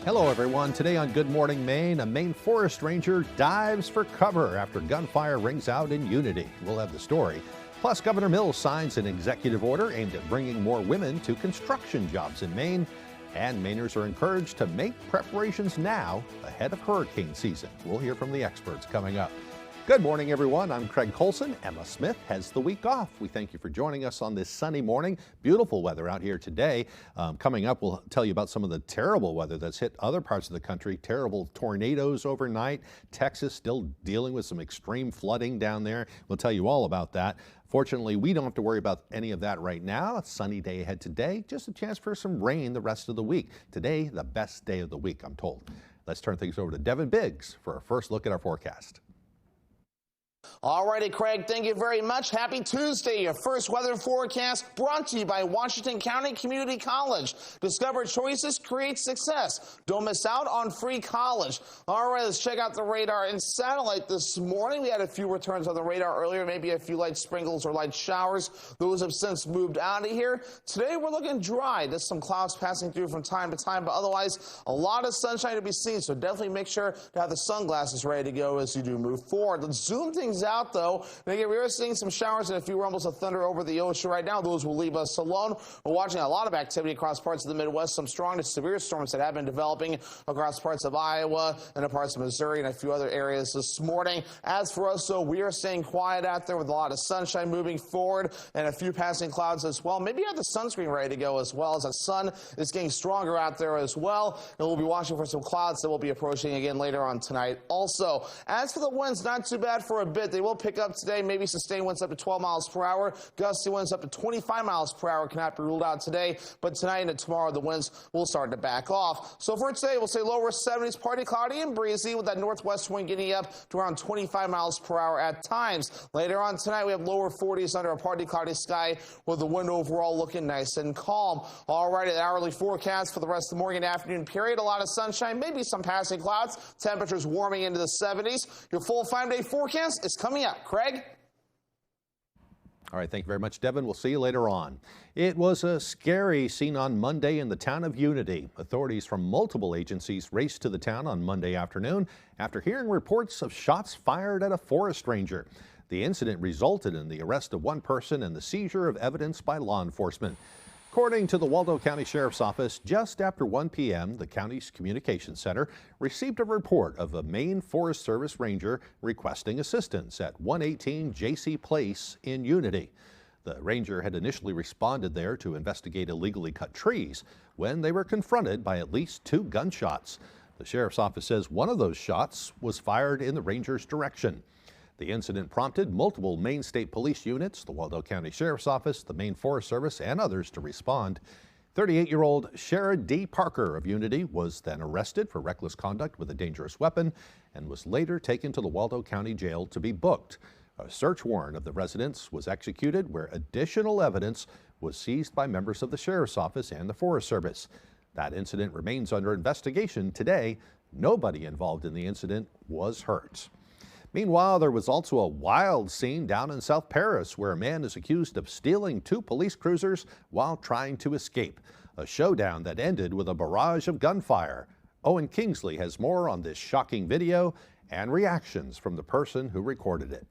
Hello, everyone. Today on Good Morning Maine, a Maine forest ranger dives for cover after gunfire rings out in Unity. We'll have the story. Plus, Governor Mills signs an executive order aimed at bringing more women to construction jobs in Maine. And Mainers are encouraged to make preparations now ahead of hurricane season. We'll hear from the experts coming up. Good morning, everyone. I'm Craig Colson. Emma Smith has the week off. We thank you for joining us on this sunny morning. Beautiful weather out here today. Coming up, we'll tell you about some of the terrible weather that's hit other parts of the country. Terrible tornadoes overnight. Texas still dealing with some extreme flooding down there. We'll tell you all about that. Fortunately, we don't have to worry about any of that right now. A sunny day ahead today. Just a chance for some rain the rest of the week. Today, the best day of the week, I'm told. Let's turn things over to Devin Biggs for our first look at our forecast. All righty, Craig, thank you very much. Happy Tuesday. Your first weather forecast brought to you by Washington County Community College. Discover choices, create success. Don't miss out on free college. All right, let's check out the radar and satellite this morning. We had a few returns on the radar earlier, maybe a few light sprinkles or light showers. Those have since moved out of here. Today, we're looking dry. There's some clouds passing through from time to time, but otherwise, a lot of sunshine to be seen, so definitely make sure to have the sunglasses ready to go as you do move forward. Let's zoom things out, though. And again, we are seeing some showers and a few rumbles of thunder over the ocean right now. Those will leave us alone. We're watching a lot of activity across parts of the Midwest, some strong to severe storms that have been developing across parts of Iowa and parts of Missouri and a few other areas this morning. As for us, though, we are staying quiet out there with a lot of sunshine moving forward and a few passing clouds as well. Maybe you have the sunscreen ready to go as well, as the sun is getting stronger out there as well. And we'll be watching for some clouds that will be approaching again later on tonight also. As for the winds, not too bad for a bit. They will pick up today, maybe sustained winds up to 12 miles per hour. Gusty winds up to 25 miles per hour cannot be ruled out today, but tonight and tomorrow the winds will start to back off. So for today, we'll say lower 70s, partly cloudy and breezy with that northwest wind getting up to around 25 miles per hour at times. Later on tonight, we have lower 40s under a partly cloudy sky with the wind overall looking nice and calm. All right, the hourly forecast for the rest of the morning and afternoon period, a lot of sunshine, maybe some passing clouds, temperatures warming into the 70s. Your full 5-day forecast is coming up. Craig? All right, thank you very much, Devin. We'll see you later on. It was a scary scene on Monday in the town of Unity. Authorities from multiple agencies raced to the town on Monday afternoon after hearing reports of shots fired at a forest ranger. The incident resulted in the arrest of one person and the seizure of evidence by law enforcement. According to the Waldo County Sheriff's Office, just after 1 p.m., the county's communications center received a report of a Maine Forest Service ranger requesting assistance at 118 J.C. Place in Unity. The ranger had initially responded there to investigate illegally cut trees when they were confronted by at least 2 gunshots. The sheriff's office says one of those shots was fired in the ranger's direction. The incident prompted multiple Maine State Police units, the Waldo County Sheriff's Office, the Maine Forest Service, and others to respond. 38-year-old Shara D. Parker of Unity was then arrested for reckless conduct with a dangerous weapon and was later taken to the Waldo County Jail to be booked. A search warrant of the residence was executed where additional evidence was seized by members of the Sheriff's Office and the Forest Service. That incident remains under investigation today. Nobody involved in the incident was hurt. Meanwhile, there was also a wild scene down in South Paris where a man is accused of stealing 2 police cruisers while trying to escape. A showdown that ended with a barrage of gunfire. Owen Kingsley has more on this shocking video and reactions from the person who recorded it.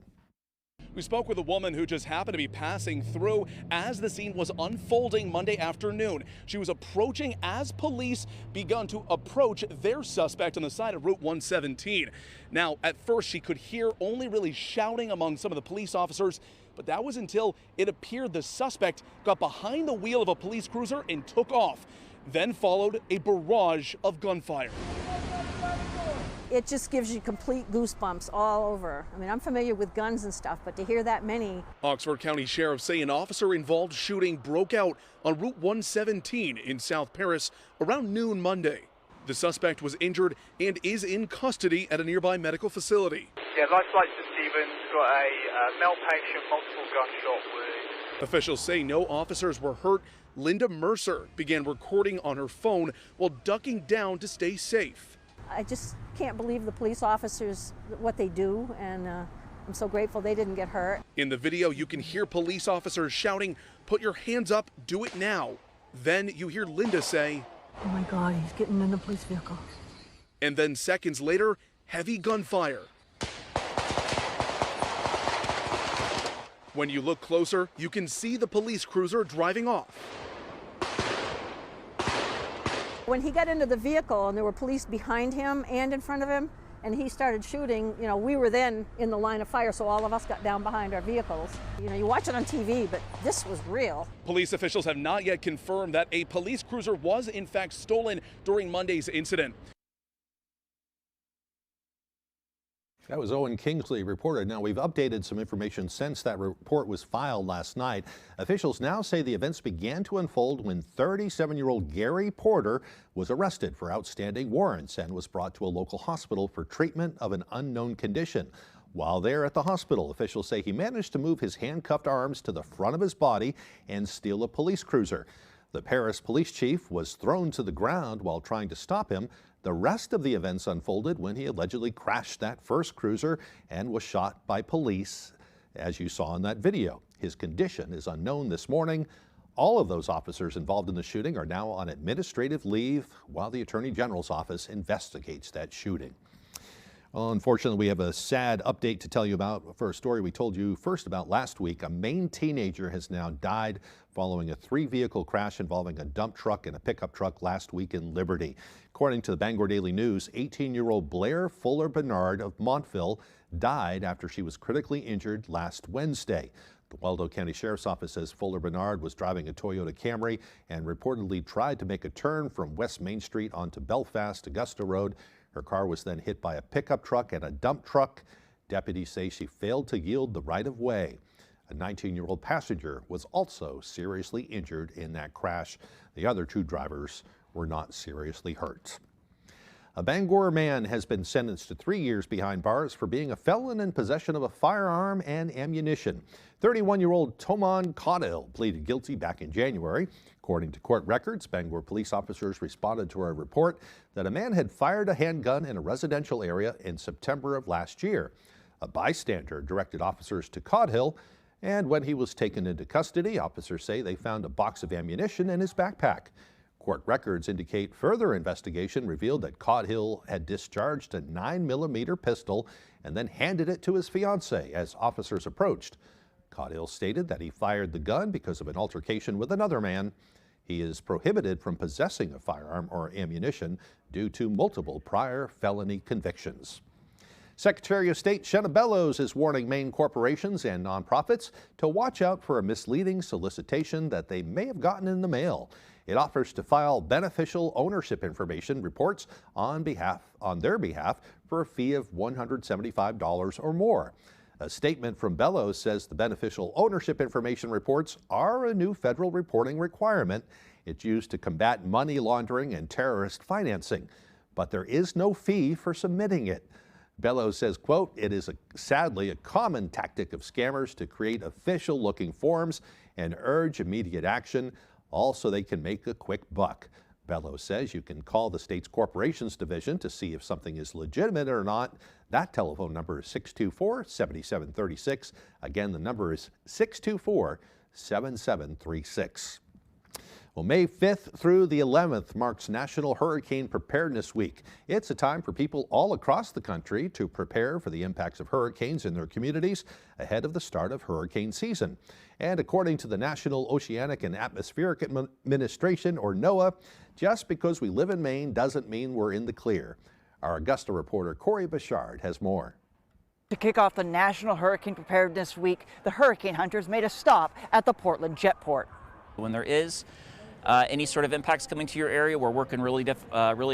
We spoke with a woman who just happened to be passing through as the scene was unfolding Monday afternoon. She was approaching as police begun to approach their suspect on the side of Route 117. Now, at first, she could hear only really shouting among some of the police officers, but that was until it appeared the suspect got behind the wheel of a police cruiser and took off. Then followed a barrage of gunfire. It just gives you complete goosebumps all over. I mean, I'm familiar with guns and stuff, but to hear that many. Oxford County sheriffs say an officer-involved shooting broke out on Route 117 in South Paris around noon Monday. The suspect was injured and is in custody at a nearby medical facility. Yeah, life flight to Stevens, got a male patient, multiple gunshot wounds. Officials say no officers were hurt. Linda Mercer began recording on her phone while ducking down to stay safe. I just can't believe the police officers, what they do, and I'm so grateful they didn't get hurt. In the video, you can hear police officers shouting, "Put your hands up, do it now." Then you hear Linda say, Oh my God, he's getting in the police vehicle. And then seconds later, heavy gunfire. When you look closer, you can see the police cruiser driving off. When he got into the vehicle and there were police behind him and in front of him, and he started shooting, you know, we were then in the line of fire, so all of us got down behind our vehicles. You know, you watch it on TV, but this was real. Police officials have not yet confirmed that a police cruiser was in fact stolen during Monday's incident. That was Owen Kingsley reported. Now, we've updated some information since that report was filed last night. Officials now say the events began to unfold when 37-year-old Gary Porter was arrested for outstanding warrants and was brought to a local hospital for treatment of an unknown condition. While there at the hospital, officials say he managed to move his handcuffed arms to the front of his body and steal a police cruiser. The Paris police chief was thrown to the ground while trying to stop him. The rest of the events unfolded when he allegedly crashed that first cruiser and was shot by police, as you saw in that video. His condition is unknown this morning. All of those officers involved in the shooting are now on administrative leave while the Attorney General's office investigates that shooting. Well, unfortunately, we have a sad update to tell you about for a story we told you first about last week. A Maine teenager has now died following a 3-vehicle crash involving a dump truck and a pickup truck last week in Liberty. According to the Bangor Daily News, 18-year-old Blair Fuller Bernard of Montville died after she was critically injured last Wednesday. The Waldo County Sheriff's Office says Fuller Bernard was driving a Toyota Camry and reportedly tried to make a turn from West Main Street onto Belfast Augusta Road. Her car was then hit by a pickup truck and a dump truck. Deputies say she failed to yield the right of way. A 19-year-old passenger was also seriously injured in that crash. The other 2 drivers were not seriously hurt. A Bangor man has been sentenced to 3 years behind bars for being a felon in possession of a firearm and ammunition. 31-year-old Toman Caudill pleaded guilty back in January. According to court records, Bangor police officers responded to a report that a man had fired a handgun in a residential area in September of last year. A bystander directed officers to Caudill, and when he was taken into custody, officers say they found a box of ammunition in his backpack. Court records indicate further investigation revealed that Caudill had discharged a 9mm pistol and then handed it to his fiancée as officers approached. Caudill stated that he fired the gun because of an altercation with another man. He is prohibited from possessing a firearm or ammunition due to multiple prior felony convictions. Secretary of State Shenna Bellows is warning Maine corporations and nonprofits to watch out for a misleading solicitation that they may have gotten in the mail. It offers to file beneficial ownership information reports on their behalf for a fee of $175 or more. A statement from Bellows says the beneficial ownership information reports are a new federal reporting requirement. It's used to combat money laundering and terrorist financing, but there is no fee for submitting it. Bellows says, quote, "It is sadly a common tactic of scammers to create official-looking forms and urge immediate action, all so they can make a quick buck." Bellows says you can call the state's corporations division to see if something is legitimate or not. That telephone number is 624-7736. Again, the number is 624-7736. Well, May 5th through the 11th marks National Hurricane Preparedness Week. It's a time for people all across the country to prepare for the impacts of hurricanes in their communities ahead of the start of hurricane season. And according to the National Oceanic and Atmospheric Administration, or NOAA, just because we live in Maine doesn't mean we're in the clear. Our Augusta reporter Corey Bouchard has more. To kick off the National Hurricane Preparedness Week, the hurricane hunters made a stop at the Portland Jetport. When there is any sort of impacts coming to your area, we're working really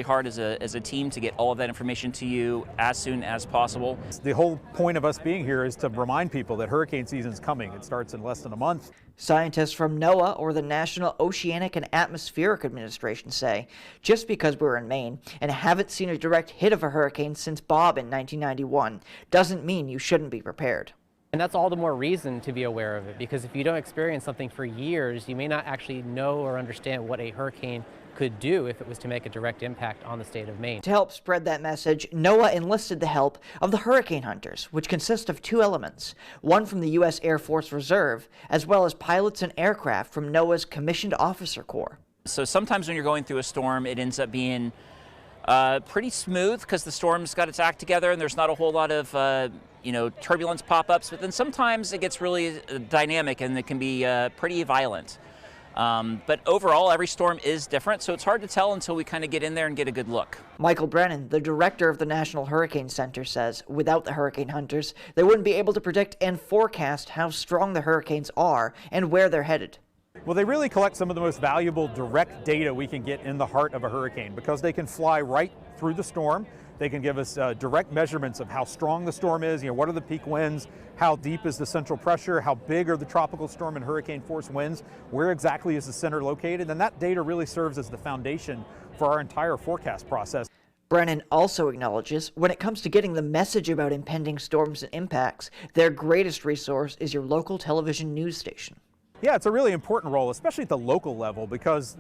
hard as a team to get all of that information to you as soon as possible. The whole point of us being here is to remind people that hurricane season is coming. It starts in less than a month. Scientists from NOAA, or the National Oceanic and Atmospheric Administration, say just because we're in Maine and haven't seen a direct hit of a hurricane since Bob in 1991 doesn't mean you shouldn't be prepared. And that's all the more reason to be aware of it, because if you don't experience something for years, you may not actually know or understand what a hurricane could do if it was to make a direct impact on the state of Maine. To help spread that message, NOAA enlisted the help of the hurricane hunters, which consist of 2 elements, one from the U.S. Air Force Reserve, as well as pilots and aircraft from NOAA's Commissioned Officer Corps. So sometimes when you're going through a storm, it ends up being pretty smooth because the storm's got its act together and there's not a whole lot of turbulence pop-ups. But then sometimes it gets really dynamic and it can be pretty violent. But overall, every storm is different, so it's hard to tell until we kind of get in there and get a good look. Michael Brennan, the director of the National Hurricane Center, says without the hurricane hunters, they wouldn't be able to predict and forecast how strong the hurricanes are and where they're headed. Well, they really collect some of the most valuable direct data we can get in the heart of a hurricane because they can fly right through the storm. They can give us direct measurements of how strong the storm is, what are the peak winds, how deep is the central pressure, how big are the tropical storm and hurricane force winds, where exactly is the center located, and that data really serves as the foundation for our entire forecast process. Brennan also acknowledges when it comes to getting the message about impending storms and impacts, their greatest resource is your local television news station. Yeah, it's a really important role, especially at the local level, because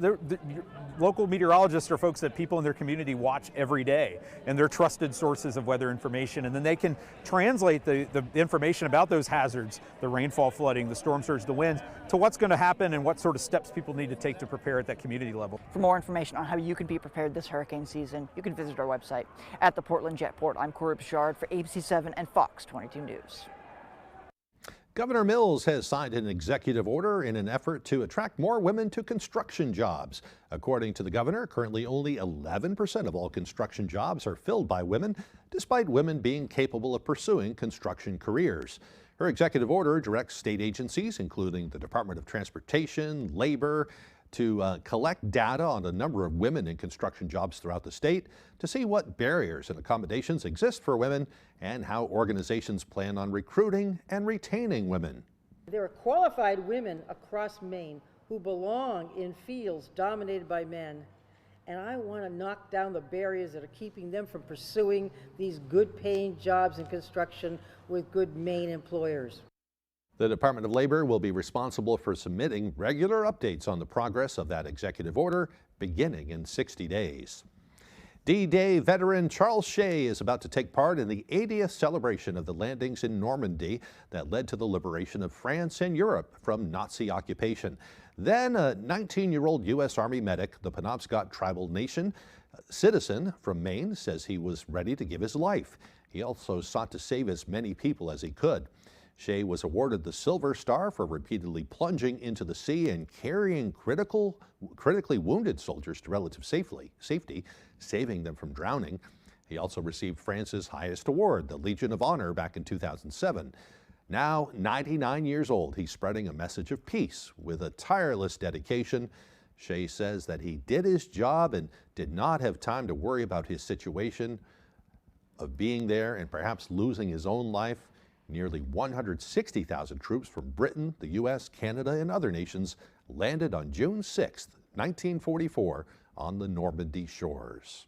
local meteorologists are folks that people in their community watch every day, and they're trusted sources of weather information, and then they can translate the information about those hazards, the rainfall, flooding, the storm surge, the winds, to what's going to happen and what sort of steps people need to take to prepare at that community level. For more information on how you can be prepared this hurricane season, you can visit our website. At the Portland Jetport, I'm Corey Bouchard for ABC 7 and Fox 22 News. Governor Mills has signed an executive order in an effort to attract more women to construction jobs. According to the governor, currently only 11% of all construction jobs are filled by women, despite women being capable of pursuing construction careers. Her executive order directs state agencies, including the Department of Transportation, Labor, to collect data on a number of women in construction jobs throughout the state to see what barriers and accommodations exist for women and how organizations plan on recruiting and retaining women. There are qualified women across Maine who belong in fields dominated by men, and I want to knock down the barriers that are keeping them from pursuing these good-paying jobs in construction with good Maine employers. The Department of Labor will be responsible for submitting regular updates on the progress of that executive order beginning in 60 days. D-Day veteran Charles Shea is about to take part in the 80th celebration of the landings in Normandy that led to the liberation of France and Europe from Nazi occupation. Then a 19-year-old U.S. Army medic, the Penobscot tribal nation citizen from Maine, says he was ready to give his life. He also sought to save as many people as he could. Shea was awarded the Silver Star for repeatedly plunging into the sea and carrying critically wounded soldiers to relative safety, saving them from drowning. He also received France's highest award, the Legion of Honor, back in 2007. Now 99 years old, he's spreading a message of peace with a tireless dedication. Shea says that he did his job and did not have time to worry about his situation of being there and perhaps losing his own life. Nearly 160,000 troops from Britain, the U.S., Canada, and other nations landed on June 6, 1944, on the Normandy shores.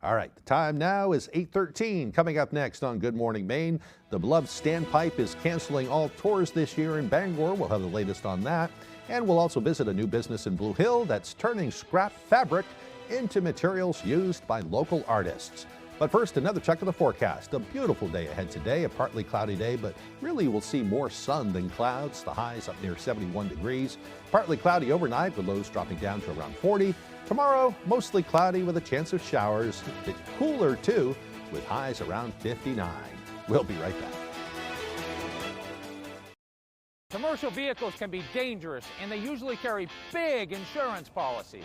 All right, the time now is 8:13. Coming up next on Good Morning Maine, the beloved Standpipe is canceling all tours this year in Bangor. We'll have the latest on that. And we'll also visit a new business in Blue Hill that's turning scrap fabric into materials used by local artists. But first, another check of the forecast. A beautiful day ahead today, a partly cloudy day, but really we'll see more sun than clouds. The highs up near 71 degrees. Partly cloudy overnight with lows dropping down to around 40. Tomorrow, mostly cloudy with a chance of showers. A bit cooler too, with highs around 59. We'll be right back. Commercial vehicles can be dangerous, and they usually carry big insurance policies.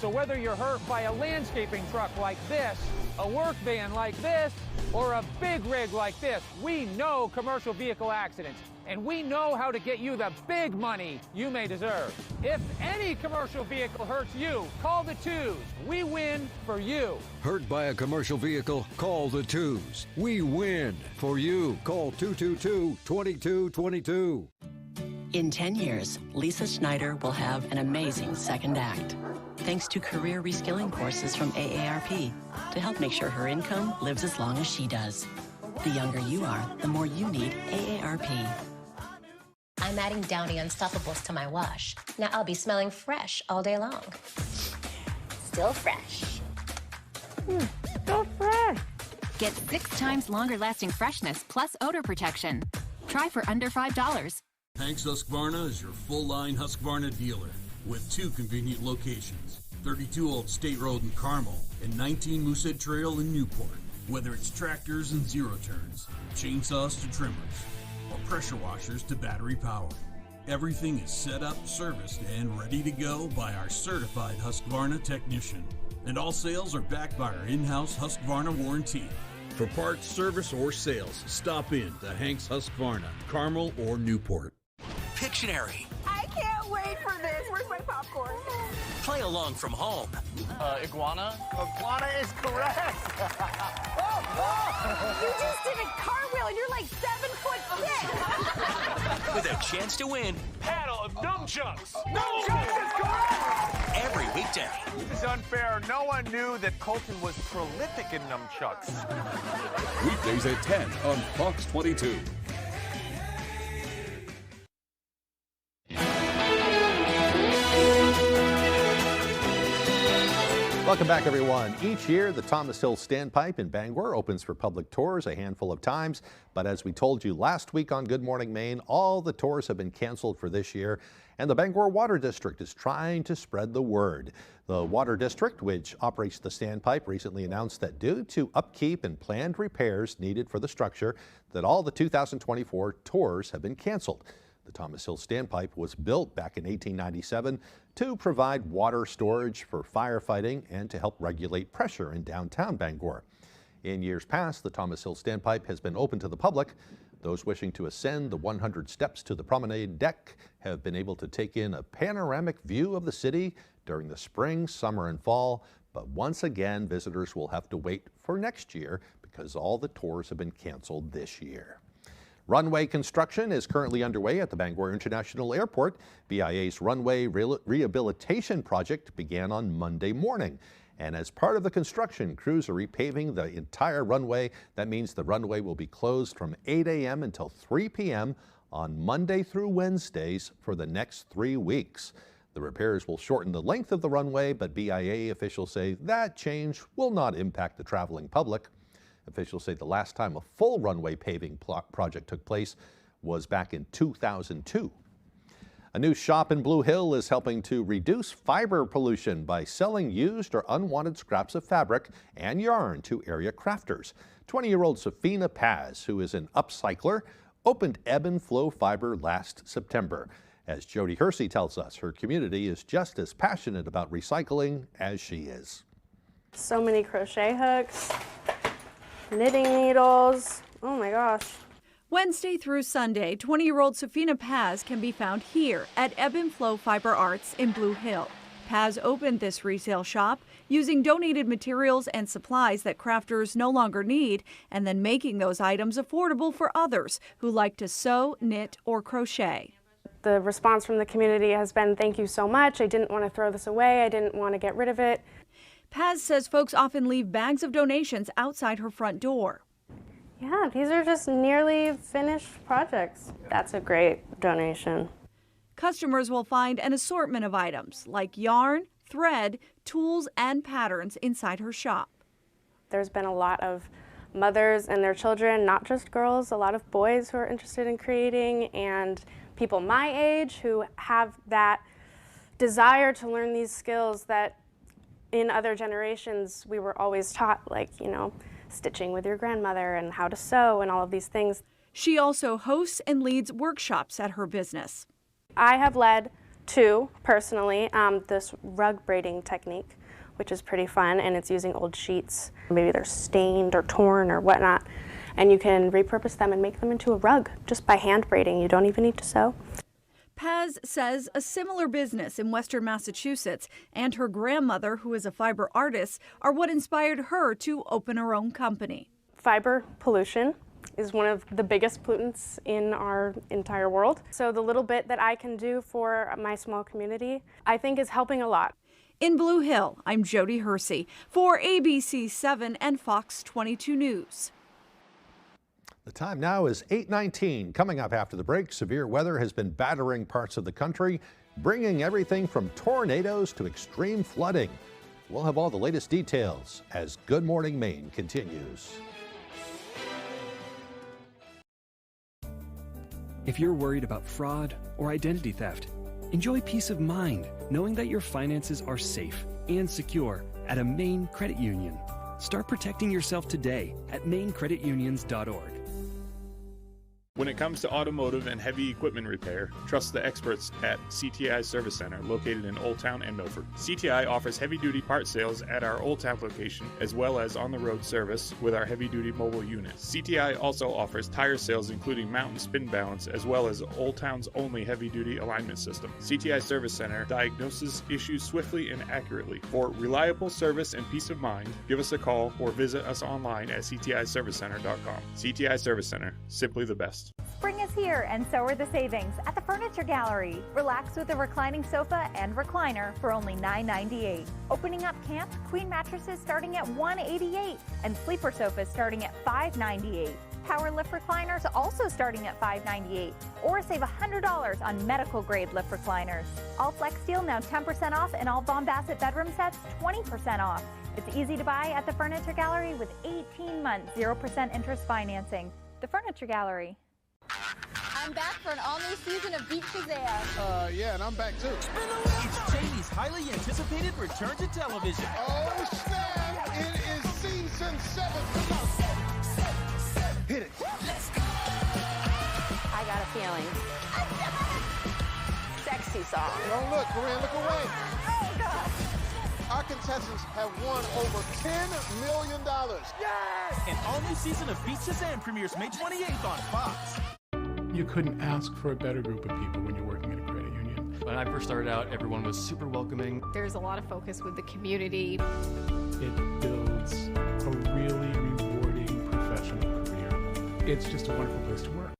So whether you're hurt by a landscaping truck like this, a work van like this, or a big rig like this, we know commercial vehicle accidents, and we know how to get you the big money you may deserve. If any commercial vehicle hurts you, call the Twos. We win for you. Hurt by a commercial vehicle? Call the Twos. We win for you. Call 222-2222. In 10 years, Lisa Schneider will have an amazing second act, thanks to career reskilling courses from AARP to help make sure her income lives as long as she does. The younger you are, the more you need AARP. I'm adding Downy Unstoppables to my wash. Now I'll be smelling fresh all day long. Still fresh. So fresh. Get 6 times longer lasting freshness plus odor protection. Try for under $5. Hanks Husqvarna is your full-line Husqvarna dealer. with 2 convenient locations, 32 Old State Road in Carmel and 19 Moosehead Trail in Newport. Whether it's tractors and zero turns, chainsaws to trimmers, or pressure washers to battery power, everything is set up, serviced, and ready to go by our certified Husqvarna technician. And all sales are backed by our in-house Husqvarna warranty. For parts, service, or sales, stop in to Hank's Husqvarna, Carmel or Newport. Pictionary. I can't wait for this. Where's my popcorn? Play along from home. Iguana? Iguana is correct. You just did a cartwheel and you're like 7'6". With a chance to win. Paddle of nunchucks. Nunchucks is correct. Every weekday. This is unfair. No one knew that Colton was prolific in nunchucks. Weekdays at 10 on Fox 22. Welcome back, everyone. Each year, the Thomas Hill Standpipe in Bangor opens for public tours a handful of times. But as we told you last week on Good Morning Maine, all the tours have been canceled for this year, and the Bangor Water District is trying to spread the word. The Water District, which operates the standpipe, recently announced that due to upkeep and planned repairs needed for the structure, that all the 2024 tours have been canceled. The Thomas Hill Standpipe was built back in 1897 to provide water storage for firefighting and to help regulate pressure in downtown Bangor. In years past, the Thomas Hill Standpipe has been open to the public. Those wishing to ascend the 100 steps to the promenade deck have been able to take in a panoramic view of the city during the spring, summer, and fall. But once again, visitors will have to wait for next year because all the tours have been canceled this year. Runway construction is currently underway at the Bangor International Airport. BIA's runway rehabilitation project began on Monday morning. And as part of the construction, crews are repaving the entire runway. That means the runway will be closed from 8 a.m. until 3 p.m. on Monday through Wednesdays for the next 3 weeks. The repairs will shorten the length of the runway, but BIA officials say that change will not impact the traveling public. Officials say the last time a full runway paving project took place was back in 2002. A new shop in Blue Hill is helping to reduce fiber pollution by selling used or unwanted scraps of fabric and yarn to area crafters. 20-year-old Safina Paz, who is an upcycler, opened Ebb and Flow Fiber last September. As Jody Hersey tells us, her community is just as passionate about recycling as she is. So many crochet hooks. Knitting needles. Oh my gosh. Wednesday through Sunday, 20-year-old Safina Paz can be found here at Ebb and Flow Fiber Arts in Blue Hill. Paz opened this resale shop using donated materials and supplies that crafters no longer need, and then making those items affordable for others who like to sew, knit, or crochet. The response from the community has been, thank you so much. I didn't want to throw this away. I didn't want to get rid of it. Paz says folks often leave bags of donations outside her front door. Yeah, these are just nearly finished projects. That's a great donation. Customers will find an assortment of items like yarn, thread, tools, and patterns inside her shop. There's been a lot of mothers and their children, not just girls, a lot of boys who are interested in creating, and people my age who have that desire to learn these skills that in other generations we were always taught, like, you know, stitching with your grandmother and how to sew and all of these things. She also hosts and leads workshops at her business. I have led two, personally, this rug braiding technique, which is pretty fun, and it's using old sheets. Maybe they're stained or torn or whatnot, and you can repurpose them and make them into a rug just by hand braiding. You don't even need to sew. Paz says a similar business in Western Massachusetts and her grandmother, who is a fiber artist, are what inspired her to open her own company. Fiber pollution is one of the biggest pollutants in our entire world. So the little bit that I can do for my small community, I think is helping a lot. In Blue Hill, I'm Jody Hersey for ABC 7 and Fox 22 News. The time now is 8:19. Coming up after the break, severe weather has been battering parts of the country, bringing everything from tornadoes to extreme flooding. We'll have all the latest details as Good Morning Maine continues. If you're worried about fraud or identity theft, Enjoy peace of mind knowing that your finances are safe and secure at a Maine credit union. Start protecting yourself today at mainecreditunions.org. When it comes to automotive and heavy equipment repair, trust the experts at CTI Service Center, located in Old Town and Milford. CTI offers heavy-duty part sales at our Old Town location, as well as on-the-road service with our heavy-duty mobile units. CTI also offers tire sales, including mount and spin balance, as well as Old Town's only heavy-duty alignment system. CTI Service Center diagnoses issues swiftly and accurately. For reliable service and peace of mind, give us a call or visit us online at ctiservicecenter.com. CTI Service Center, simply the best. Spring is here, and so are the savings at the Furniture Gallery. Relax with a reclining sofa and recliner for only $9.98. Opening up camp, queen mattresses starting at $188, and sleeper sofas starting at $598. Power lift recliners also starting at $598, or save $100 on medical grade lift recliners. All Flex Steel now 10% off, and all Von Bassett bedroom sets 20% off. It's easy to buy at the Furniture Gallery with 18-month 0% interest financing. The Furniture Gallery. I'm back for an all-new season of Beat Shazam. Yeah, and I'm back too. It's Cheney's highly anticipated return to television. Oh, snap! It is season 7. Hit it. Let's go. I got a feeling. Sexy song. Don't look, Corinne, look away. Oh, God. Our contestants have won over $10 million. Yes! An all-new season of Beat Shazam premieres May 28th on Fox. You couldn't ask for a better group of people when you're working at a credit union. When I first started out, everyone was super welcoming. There's a lot of focus with the community. It builds a really rewarding professional career. It's just a wonderful place to work.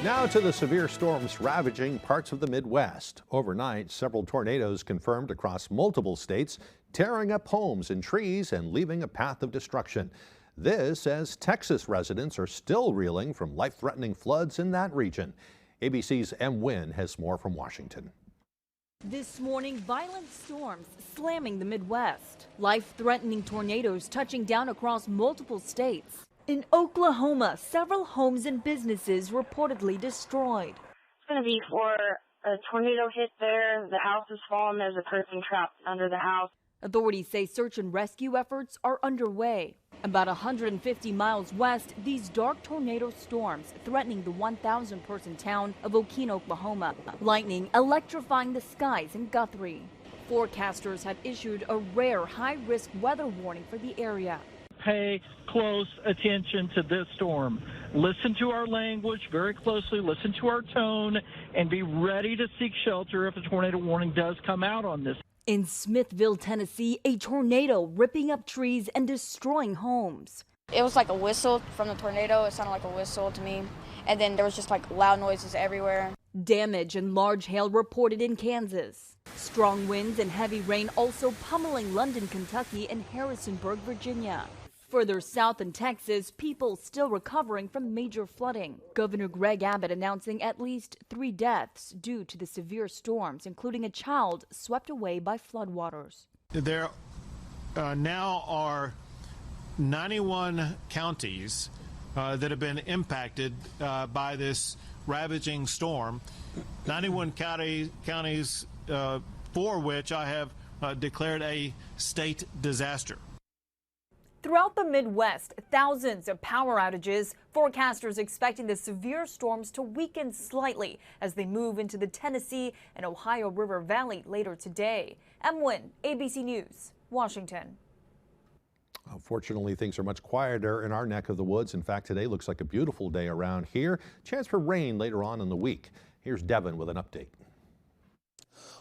Now to the severe storms ravaging parts of the Midwest. Overnight, several tornadoes confirmed across multiple states, tearing up homes and trees and leaving a path of destruction. This as Texas residents are still reeling from life-threatening floods in that region. ABC's M. Wynn has more from Washington. This morning, violent storms slamming the Midwest. Life-threatening tornadoes touching down across multiple states. In Oklahoma, several homes and businesses reportedly destroyed. It's going to be for a tornado hit there. The house has fallen. There's a person trapped under the house. Authorities say search and rescue efforts are underway. About 150 miles west, these dark tornado storms threatening the 1,000-person town of Okeen, Oklahoma. Lightning electrifying the skies in Guthrie. Forecasters have issued a rare high-risk weather warning for the area. Pay close attention to this storm. Listen to our language very closely, listen to our tone, and be ready to seek shelter if a tornado warning does come out on this. In Smithville, Tennessee, a tornado ripping up trees and destroying homes. It was like a whistle from the tornado. It sounded like a whistle to me. And then there was just like loud noises everywhere. Damage and large hail reported in Kansas. Strong winds and heavy rain also pummeling London, Kentucky and Harrisonburg, Virginia. Further south in Texas, people still recovering from major flooding. Governor Greg Abbott announcing at least 3 deaths due to the severe storms, including a child swept away by floodwaters. There now are 91 counties that have been impacted by this ravaging storm. 91 counties for which I have declared a state disaster. Throughout the Midwest, thousands of power outages. Forecasters expecting the severe storms to weaken slightly as they move into the Tennessee and Ohio River Valley later today. M. Wynn, ABC News, Washington. Fortunately, things are much quieter in our neck of the woods. In fact, today looks like a beautiful day around here. Chance for rain later on in the week. Here's Devin with an update.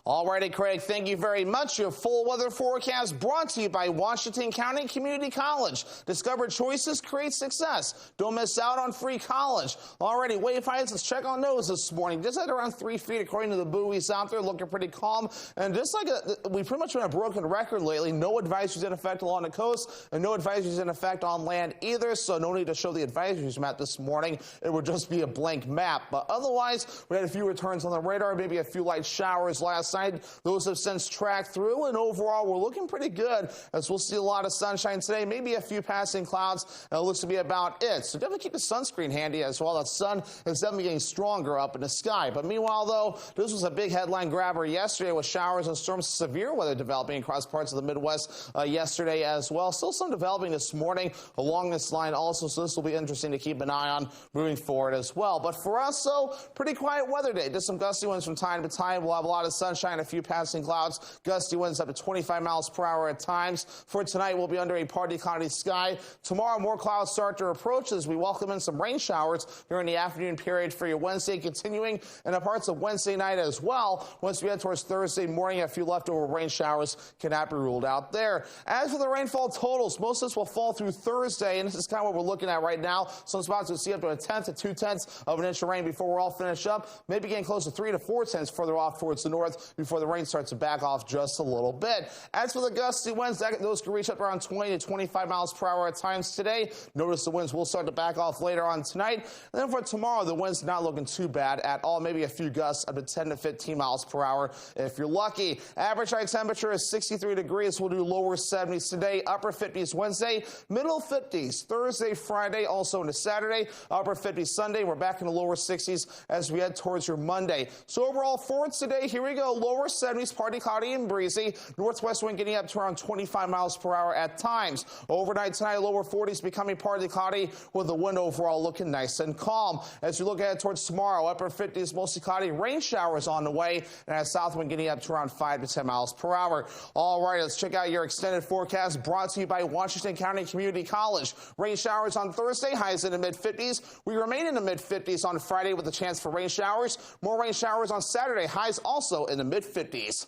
All righty, Craig, thank you very much. Your full weather forecast brought to you by Washington County Community College. Discover choices, create success. Don't miss out on free college. All righty, wave heights, let's check on those this morning. Just at around 3 feet according to the buoys out there, looking pretty calm. And just like we've pretty much been a broken record lately, no advisories in effect along the coast and no advisories in effect on land either, so no need to show the advisories map this morning. It would just be a blank map. But otherwise, we had a few returns on the radar, maybe a few light showers last night. Those have since tracked through, and overall we're looking pretty good as we'll see a lot of sunshine today, maybe a few passing clouds, and it looks to be about it. So definitely keep the sunscreen handy as well. That sun is definitely getting stronger up in the sky. But meanwhile, though, this was a big headline grabber yesterday with showers and storms, severe weather developing across parts of the Midwest yesterday as well. Still some developing this morning along this line also, so this will be interesting to keep an eye on moving forward as well. But for us, though, pretty quiet weather day. Just some gusty winds from time to time. We'll have a lot of sunshine, a few passing clouds, gusty winds up to 25 miles per hour at times. For tonight, we'll be under a partly cloudy sky. Tomorrow, more clouds start to approach as we welcome in some rain showers during the afternoon period for your Wednesday, continuing in the parts of Wednesday night as well. Once we head towards Thursday morning, a few leftover rain showers cannot be ruled out there. As for the rainfall totals, most of this will fall through Thursday, and this is kind of what we're looking at right now. Some spots will see up to 1/10 to 2/10 of an inch of rain before we're all finished up. Maybe getting close to 3 to 4 tenths further off towards the north before the rain starts to back off just a little bit. As for the gusty winds, those can reach up around 20 to 25 miles per hour at times today. Notice the winds will start to back off later on tonight. And then for tomorrow, the winds not looking too bad at all. Maybe a few gusts up to 10 to 15 miles per hour if you're lucky. Average high temperature is 63 degrees. We'll do lower 70s today, upper 50s Wednesday, middle 50s Thursday, Friday, also into Saturday, upper 50s Sunday. We're back in the lower 60s as we head towards your Monday. So overall for today, here we go. Lower 70s, partly cloudy and breezy. Northwest wind getting up to around 25 miles per hour at times. Overnight tonight, lower 40s becoming partly cloudy with the wind overall looking nice and calm. As we look ahead towards tomorrow, upper 50s, mostly cloudy, rain showers on the way, and a south wind getting up to around 5 to 10 miles per hour. All right, let's check out your extended forecast brought to you by Washington County Community College. Rain showers on Thursday, highs in the mid-50s. We remain in the mid-50s on Friday with a chance for rain showers. More rain showers on Saturday, highs also in the mid-50s.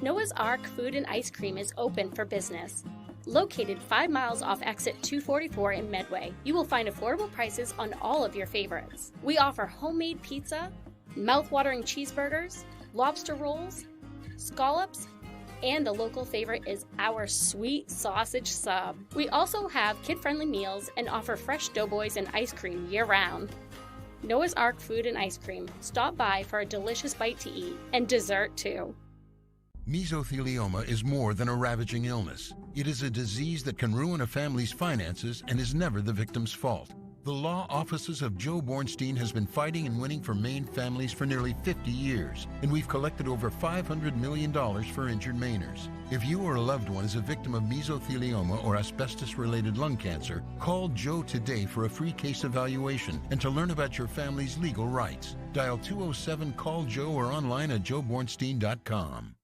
Noah's Ark Food and Ice Cream is open for business. Located 5 miles off exit 244 in Medway, you will find affordable prices on all of your favorites. We offer homemade pizza, mouth-watering cheeseburgers, lobster rolls, scallops, and the local favorite is our sweet sausage sub. We also have kid-friendly meals and offer fresh doughboys and ice cream year-round. Noah's Ark Food and Ice Cream. Stop by for a delicious bite to eat, and dessert too. Mesothelioma is more than a ravaging illness. It is a disease that can ruin a family's finances and is never the victim's fault. The law offices of Joe Bornstein has been fighting and winning for Maine families for nearly 50 years, and we've collected over $500 million for injured Mainers. If you or a loved one is a victim of mesothelioma or asbestos-related lung cancer, call Joe today for a free case evaluation and to learn about your family's legal rights. Dial 207-CALL-JOE or online at joebornstein.com.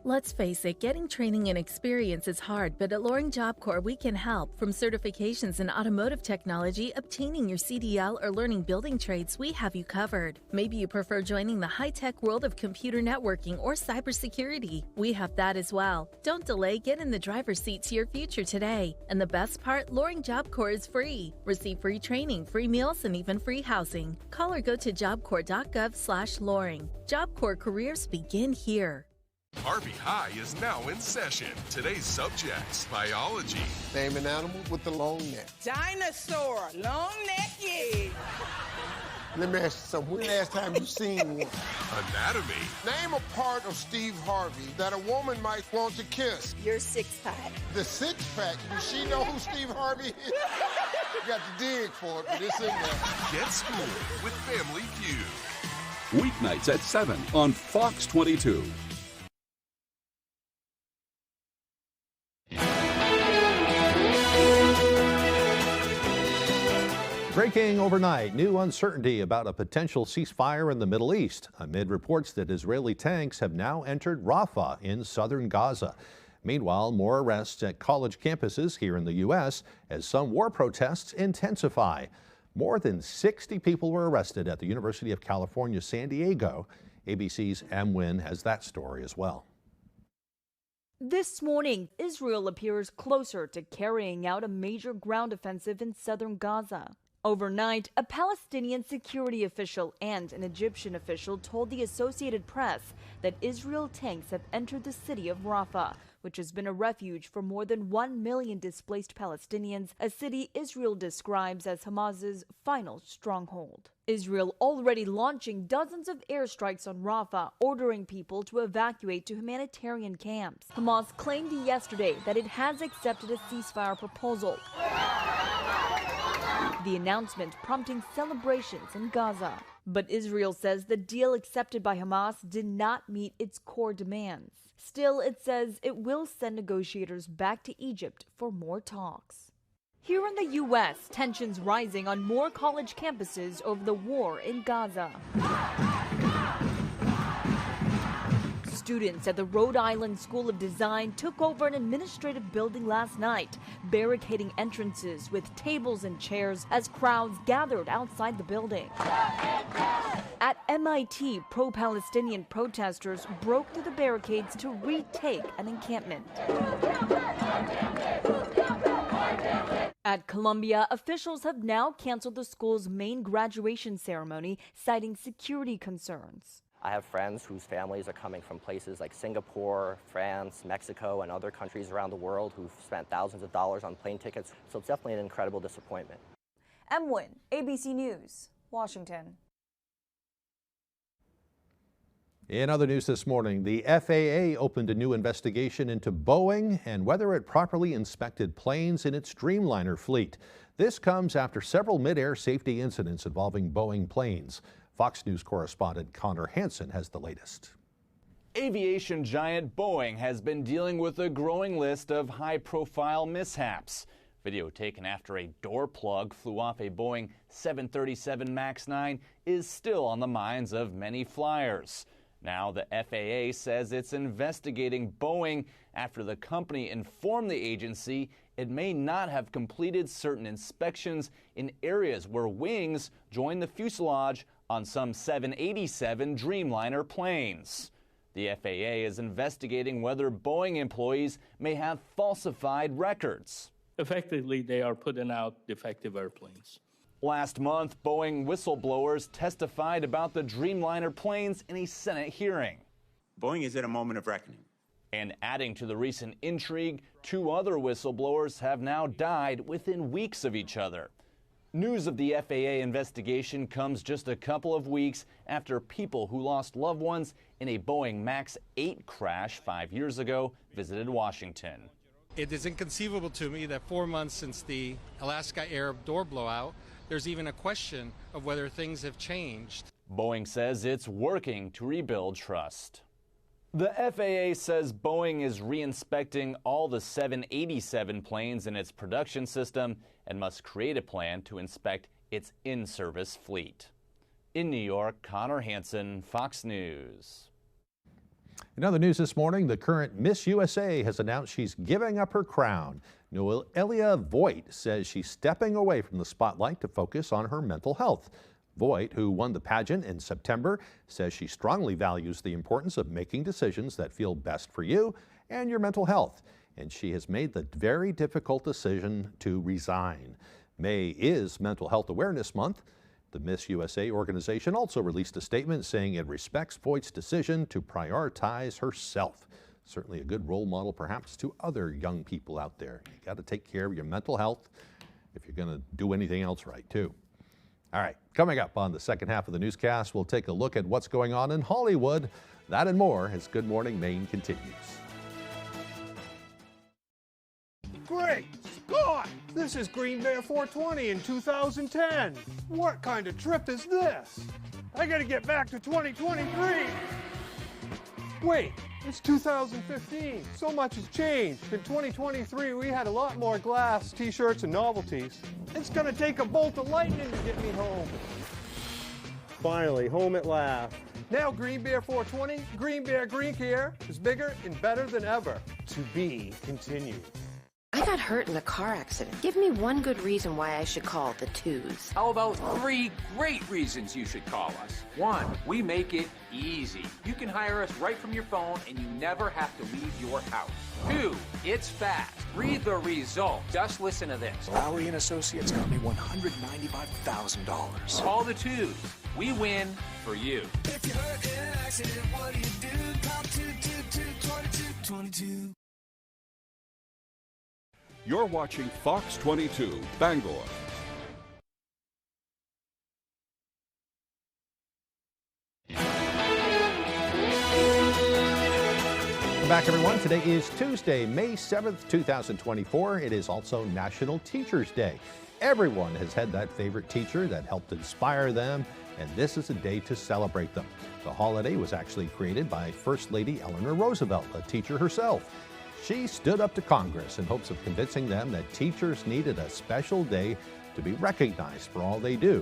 Let's face it, getting training and experience is hard, but at Loring Job Corps we can help. From certifications in automotive technology, obtaining your CDL, or learning building trades, we have you covered. Maybe you prefer joining the high-tech world of computer networking or cybersecurity. We have that as well. Don't delay, get in the driver's seat to your future today. And the best part, Loring Job Corps is free. Receive free training, free meals, and even free housing. Call or go to jobcorps.gov/Loring. Job Corps careers begin here. Harvey High is now in session. Today's subjects: biology. Name an animal with a long neck. Dinosaur, long neck, yeah. Let me ask you something. When the last time you seen one? Anatomy. Name a part of Steve Harvey that a woman might want to kiss. Your six-pack. The six-pack. Does she know who Steve Harvey is? You got to dig for it, but it's in there. Get schooled with Family Feud. Weeknights at 7 on Fox 22. Breaking overnight, new uncertainty about a potential ceasefire in the Middle East amid reports that Israeli tanks have now entered Rafah in southern Gaza. Meanwhile, more arrests at college campuses here in the U.S. as some war protests intensify. More than 60 people were arrested at the University of California, San Diego. ABC's Em Nguyen has that story as well. This morning, Israel appears closer to carrying out a major ground offensive in southern Gaza. Overnight, a Palestinian security official and an Egyptian official told the Associated Press that Israel tanks have entered the city of Rafah, which has been a refuge for more than 1 million displaced Palestinians, a city Israel describes as Hamas's final stronghold. Israel already launching dozens of airstrikes on Rafah, ordering people to evacuate to humanitarian camps. Hamas claimed yesterday that it has accepted a ceasefire proposal. The announcement prompting celebrations in Gaza. But Israel says the deal accepted by Hamas did not meet its core demands. Still, it says it will send negotiators back to Egypt for more talks. Here in the U.S., tensions rising on more college campuses over the war in Gaza. Students at the Rhode Island School of Design took over an administrative building last night, barricading entrances with tables and chairs as crowds gathered outside the building. At MIT, pro-Palestinian protesters broke through the barricades to retake an encampment. At Columbia, officials have now canceled the school's main graduation ceremony, citing security concerns. I have friends whose families are coming from places like Singapore, France, Mexico, and other countries around the world who've spent thousands of dollars on plane tickets, so it's definitely an incredible disappointment. M. Wynn, ABC News, Washington. In other news this morning, the FAA opened a new investigation into Boeing and whether it properly inspected planes in its Dreamliner fleet. This comes after several mid-air safety incidents involving Boeing planes. Fox News correspondent Connor Hansen has the latest. Aviation giant Boeing has been dealing with a growing list of high-profile mishaps. Video taken after a door plug flew off a Boeing 737 MAX 9 is still on the minds of many flyers. Now the FAA says it's investigating Boeing after the company informed the agency it may not have completed certain inspections in areas where wings join the fuselage on some 787 Dreamliner planes. The FAA is investigating whether Boeing employees may have falsified records. Effectively, they are putting out defective airplanes. Last month, Boeing whistleblowers testified about the Dreamliner planes in a Senate hearing. Boeing is at a moment of reckoning. And adding to the recent intrigue, 2 other whistleblowers have now died within weeks of each other. News of the FAA investigation comes just a couple of weeks after people who lost loved ones in a Boeing MAX 8 crash 5 years ago visited Washington. It is inconceivable to me that 4 months since the Alaska Air door blowout, there's even a question of whether things have changed. Boeing says it's working to rebuild trust. The FAA says Boeing is re-inspecting all the 787 planes in its production system and must create a plan to inspect its in-service fleet. In New York, Connor Hansen, Fox News. In other news this morning, the current Miss USA has announced she's giving up her crown. Noelia Voigt says she's stepping away from the spotlight to focus on her mental health. Voigt, who won the pageant in September, says she strongly values the importance of making decisions that feel best for you and your mental health, and she has made the very difficult decision to resign. May is Mental Health Awareness Month. The Miss USA organization also released a statement saying it respects Voigt's decision to prioritize herself. Certainly a good role model perhaps to other young people out there. You got to take care of your mental health if you're going to do anything else right too. All right, coming up on the second half of the newscast, we'll take a look at what's going on in Hollywood. That and more as Good Morning Maine continues. Great Scott! This is Green Bear 420 in 2010. What kind of trip is this? I gotta get back to 2023. Wait, it's 2015. So much has changed. In 2023, we had a lot more glass, t-shirts, and novelties. It's gonna take a bolt of lightning to get me home. Finally, home at last. Now Green Bear 420, Green Bear Green Care is bigger and better than ever. To be continued. I got hurt in a car accident. Give me one good reason why I should call the Twos. How about 3 great reasons you should call us? 1, we make it easy. You can hire us right from your phone and you never have to leave your house. 2, it's fast. Read the result. Just listen to this. Lowry and Associates got me $195,000. Call the Twos. We win for you. If you're hurt in an accident, what do? Call 222-2222. You're watching Fox 22, Bangor. Welcome back, everyone. Today is Tuesday, May 7th, 2024. It is also National Teachers Day. Everyone has had that favorite teacher that helped inspire them, and this is a day to celebrate them. The holiday was actually created by First Lady Eleanor Roosevelt, a teacher herself. She stood up to Congress in hopes of convincing them that teachers needed a special day to be recognized for all they do.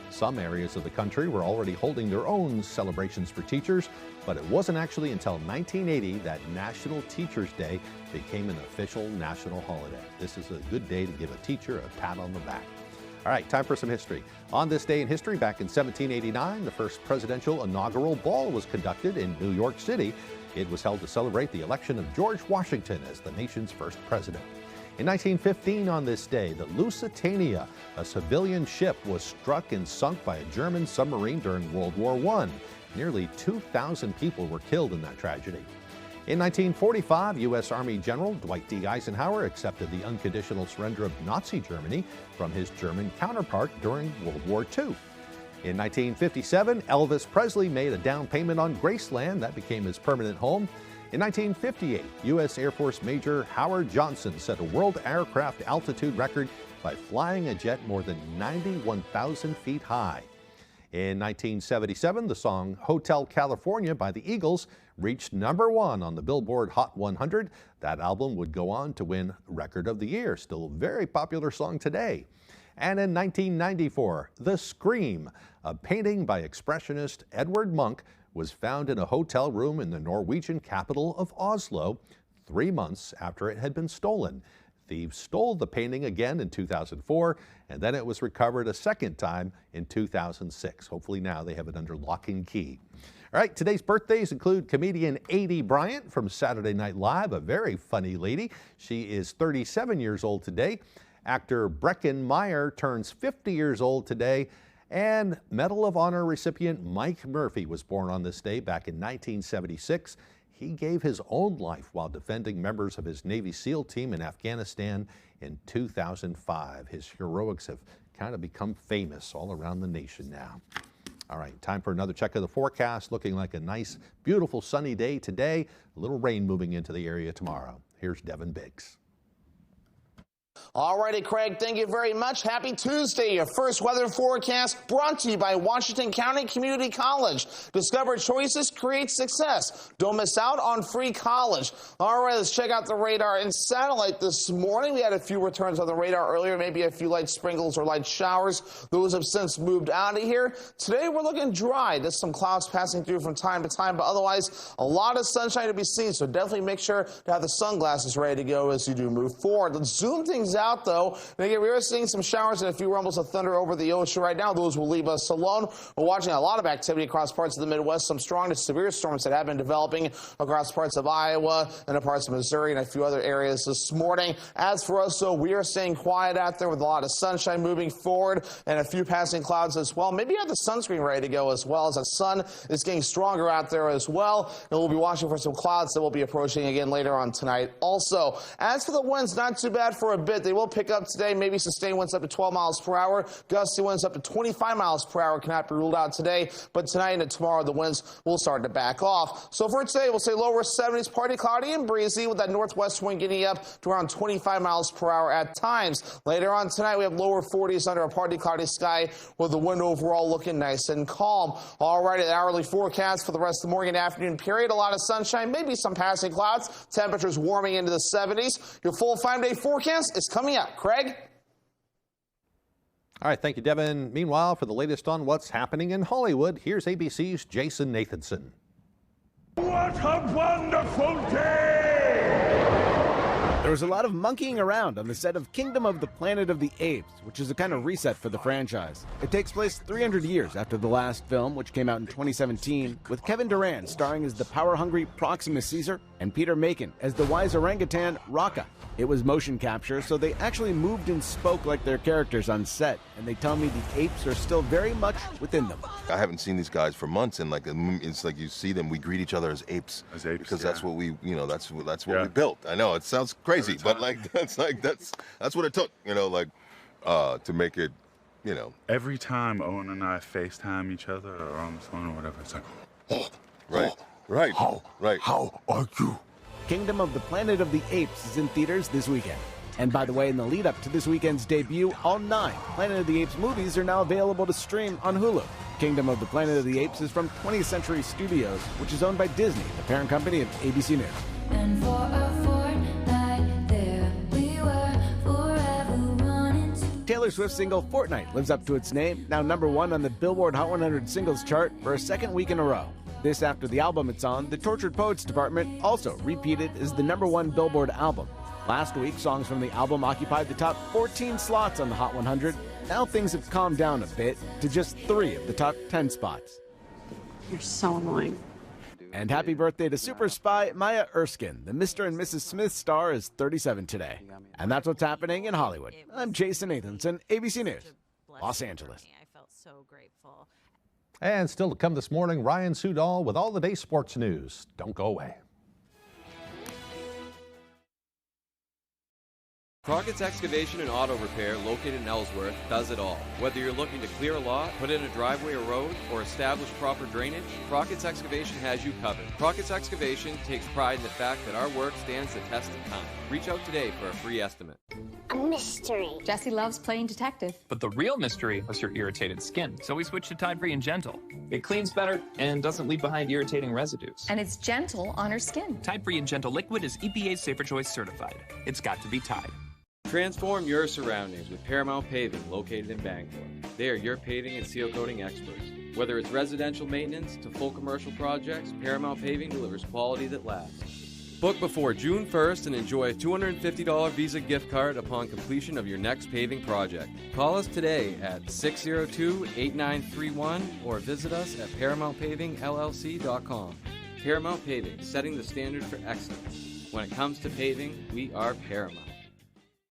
Some areas of the country were already holding their own celebrations for teachers, but it wasn't actually until 1980 that National Teachers Day became an official national holiday. This is a good day to give a teacher a pat on the back. All right, time for some history. On this day in history, back in 1789, the first presidential inaugural ball was conducted in New York City. It was held to celebrate the election of George Washington as the nation's first president. In 1915, on this day, the Lusitania, a civilian ship, was struck and sunk by a German submarine during World War I. Nearly 2,000 people were killed in that tragedy. In 1945, U.S. Army General Dwight D. Eisenhower accepted the unconditional surrender of Nazi Germany from his German counterpart during World War II. In 1957, Elvis Presley made a down payment on Graceland. That became his permanent home. In 1958, U.S. Air Force Major Howard Johnson set a world aircraft altitude record by flying a jet more than 91,000 feet high. In 1977, the song Hotel California by the Eagles reached #1 on the Billboard Hot 100. That album would go on to win Record of the Year, still a very popular song today. And in 1994, The Scream, a painting by expressionist Edward Munch, was found in a hotel room in the Norwegian capital of Oslo 3 months after it had been stolen. Thieves stole the painting again in 2004, and then it was recovered a second time in 2006. Hopefully now they have it under lock and key. All right, today's birthdays include comedian Adie Bryant from Saturday Night Live, a very funny lady. She is 37 years old today. Actor Breckin Meyer turns 50 years old today. And Medal of Honor recipient Mike Murphy was born on this day back in 1976. He gave his own life while defending members of his Navy SEAL team in Afghanistan in 2005. His heroics have kind of become famous all around the nation now. All right, time for another check of the forecast. Looking like a nice, beautiful sunny day today. A little rain moving into the area tomorrow. Here's Devin Biggs. All righty, Craig, thank you very much. Happy Tuesday. Your first weather forecast brought to you by Washington County Community College. Discover choices, create success. Don't miss out on free college. All right, let's check out the radar and satellite this morning. We had a few returns on the radar earlier, maybe a few light sprinkles or light showers. Those have since moved out of here. Today, we're looking dry. There's some clouds passing through from time to time, but otherwise, a lot of sunshine to be seen, so definitely make sure to have the sunglasses ready to go as you do move forward. Let's zoom things out, though. And again, we are seeing some showers and a few rumbles of thunder over the ocean right now. Those will leave us alone. We're watching a lot of activity across parts of the Midwest, some strong to severe storms that have been developing across parts of Iowa and parts of Missouri and a few other areas this morning. As for us, so we are staying quiet out there with a lot of sunshine moving forward and a few passing clouds as well. Maybe you have the sunscreen ready to go as well, as the sun is getting stronger out there as well. And we'll be watching for some clouds that will be approaching again later on tonight also. As for the winds, not too bad for a bit. They will pick up today, maybe sustained winds up to 12 miles per hour. Gusty winds up to 25 miles per hour cannot be ruled out today. But tonight and tomorrow, the winds will start to back off. So for today, we'll say lower 70s, partly cloudy and breezy with that northwest wind getting up to around 25 miles per hour at times. Later on tonight, we have lower 40s under a partly cloudy sky with the wind overall looking nice and calm. All right, the hourly forecast for the rest of the morning and afternoon period. A lot of sunshine, maybe some passing clouds. Temperatures warming into the 70s. Your full 5-day forecast is coming up. Craig? All right, thank you, Devin. Meanwhile, for the latest on what's happening in Hollywood, here's ABC's Jason Nathanson. What a wonderful day! There was a lot of monkeying around on the set of Kingdom of the Planet of the Apes, which is a kind of reset for the franchise. It takes place 300 years after the last film, which came out in 2017, with Kevin Durant starring as the power-hungry Proxima Caesar and Peter Macon as the wise orangutan Raka. It was motion capture, so they actually moved and spoke like their characters on set, and they tell me the apes are still very much within them. I haven't seen these guys for months, and it's like you see them, we greet each other as apes. Because that's what we, that's what we built. I know it sounds crazy, but that's what it took, to make it, Every time Owen and I FaceTime each other or on the phone or whatever, it's like, right. How are you? Kingdom of the Planet of the Apes is in theaters this weekend. And by the way, in the lead up to this weekend's debut, all 9 Planet of the Apes movies are now available to stream on Hulu. Kingdom of the Planet of the Apes is from 20th Century Studios, which is owned by Disney, the parent company of ABC News. And for a fortnight there we were, forever running to... Taylor Swift's single Fortnite lives up to its name, now #1 on the Billboard Hot 100 singles chart for a second week in a row. This after the album it's on, the Tortured Poets department also repeated as the #1 Billboard album. Last week, songs from the album occupied the top 14 slots on the Hot 100. Now things have calmed down a bit to just 3 of the top 10 spots. You're so annoying. And happy birthday to super spy Maya Erskine. The Mr. and Mrs. Smith star is 37 today. And that's what's happening in Hollywood. I'm Jason Nathanson, ABC News, Los Angeles. I felt so grateful. And still to come this morning, Ryan Sudall with all the day's sports news. Don't go away. Crockett's Excavation and Auto Repair, located in Ellsworth, does it all. Whether you're looking to clear a lot, put in a driveway or road, or establish proper drainage, Crockett's Excavation has you covered. Crockett's Excavation takes pride in the fact that our work stands the test of time. Reach out today for a free estimate. A mystery. Jesse loves playing detective. But the real mystery was your irritated skin. So we switched to Tide Free and Gentle. It cleans better and doesn't leave behind irritating residues. And it's gentle on her skin. Tide Free and Gentle Liquid is EPA Safer Choice certified. It's got to be Tide. Transform your surroundings with Paramount Paving, located in Bangor. They are your paving and seal coating experts. Whether it's residential maintenance to full commercial projects, Paramount Paving delivers quality that lasts. Book before June 1st and enjoy a $250 Visa gift card upon completion of your next paving project. Call us today at 602-8931 or visit us at ParamountPavingLLC.com. Paramount Paving, setting the standard for excellence. When it comes to paving, we are Paramount.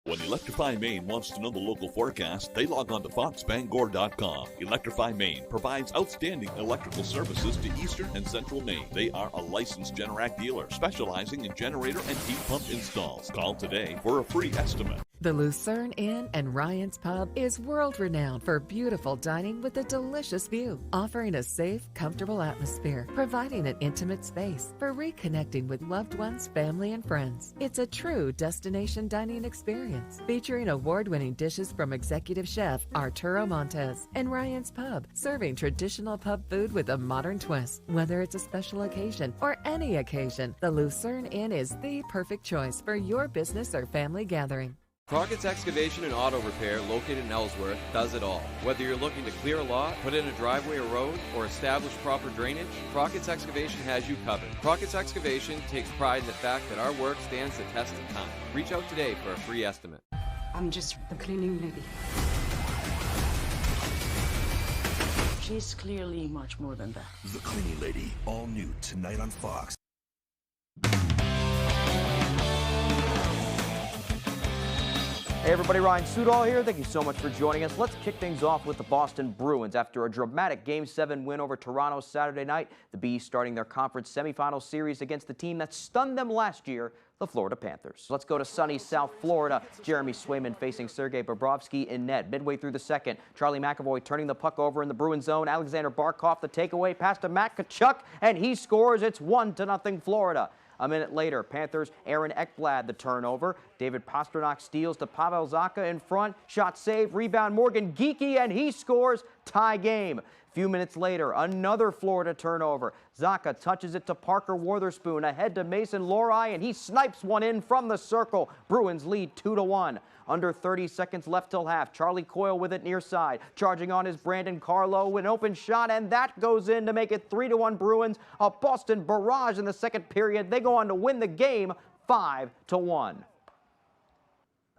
When Electrify Maine wants to know the local forecast, they log on to foxbangor.com. Electrify Maine provides outstanding electrical services to eastern and central Maine. They are a licensed Generac dealer specializing in generator and heat pump installs. Call today for a free estimate. The Lucerne Inn and Ryan's Pub is world-renowned for beautiful dining with a delicious view, offering a safe, comfortable atmosphere, providing an intimate space for reconnecting with loved ones, family, and friends. It's a true destination dining experience, featuring award-winning dishes from executive chef Arturo Montes, and Ryan's Pub, serving traditional pub food with a modern twist. Whether it's a special occasion or any occasion, the Lucerne Inn is the perfect choice for your business or family gathering. Crockett's Excavation and Auto Repair, located in Ellsworth, does it all. Whether you're looking to clear a lot, put in a driveway or road, or establish proper drainage, Crockett's Excavation has you covered. Crockett's Excavation takes pride in the fact that our work stands the test of time. Reach out today for a free estimate. I'm just the cleaning lady. She's clearly much more than that. The Cleaning Lady, all new tonight on Fox. Hey everybody, Ryan Sudall here. Thank you so much for joining us. Let's kick things off with the Boston Bruins. After a dramatic Game 7 win over Toronto Saturday night, the Bees starting their conference semifinal series against the team that stunned them last year, the Florida Panthers. Let's go to sunny South Florida. Jeremy Swayman facing Sergei Bobrovsky in net. Midway through the second, Charlie McAvoy turning the puck over in the Bruins zone. Alexander Barkov, the takeaway pass to Matt Tkachuk, and he scores. It's 1-0 Florida. A minute later, Panthers' Aaron Ekblad the turnover. David Pastrnak steals to Pavel Zacha in front. Shot save, rebound Morgan Geekie, and he scores. Tie game. A few minutes later, another Florida turnover. Zacha touches it to Parker Wotherspoon, ahead to Mason Lohrei, and he snipes one in from the circle. Bruins lead 2-1. Under 30 seconds left till half. Charlie Coyle with it near side. Charging on is Brandon Carlo, an open shot, and that goes in to make it 3-1 Bruins. A Boston barrage in the second period. They go on to win the game 5-1.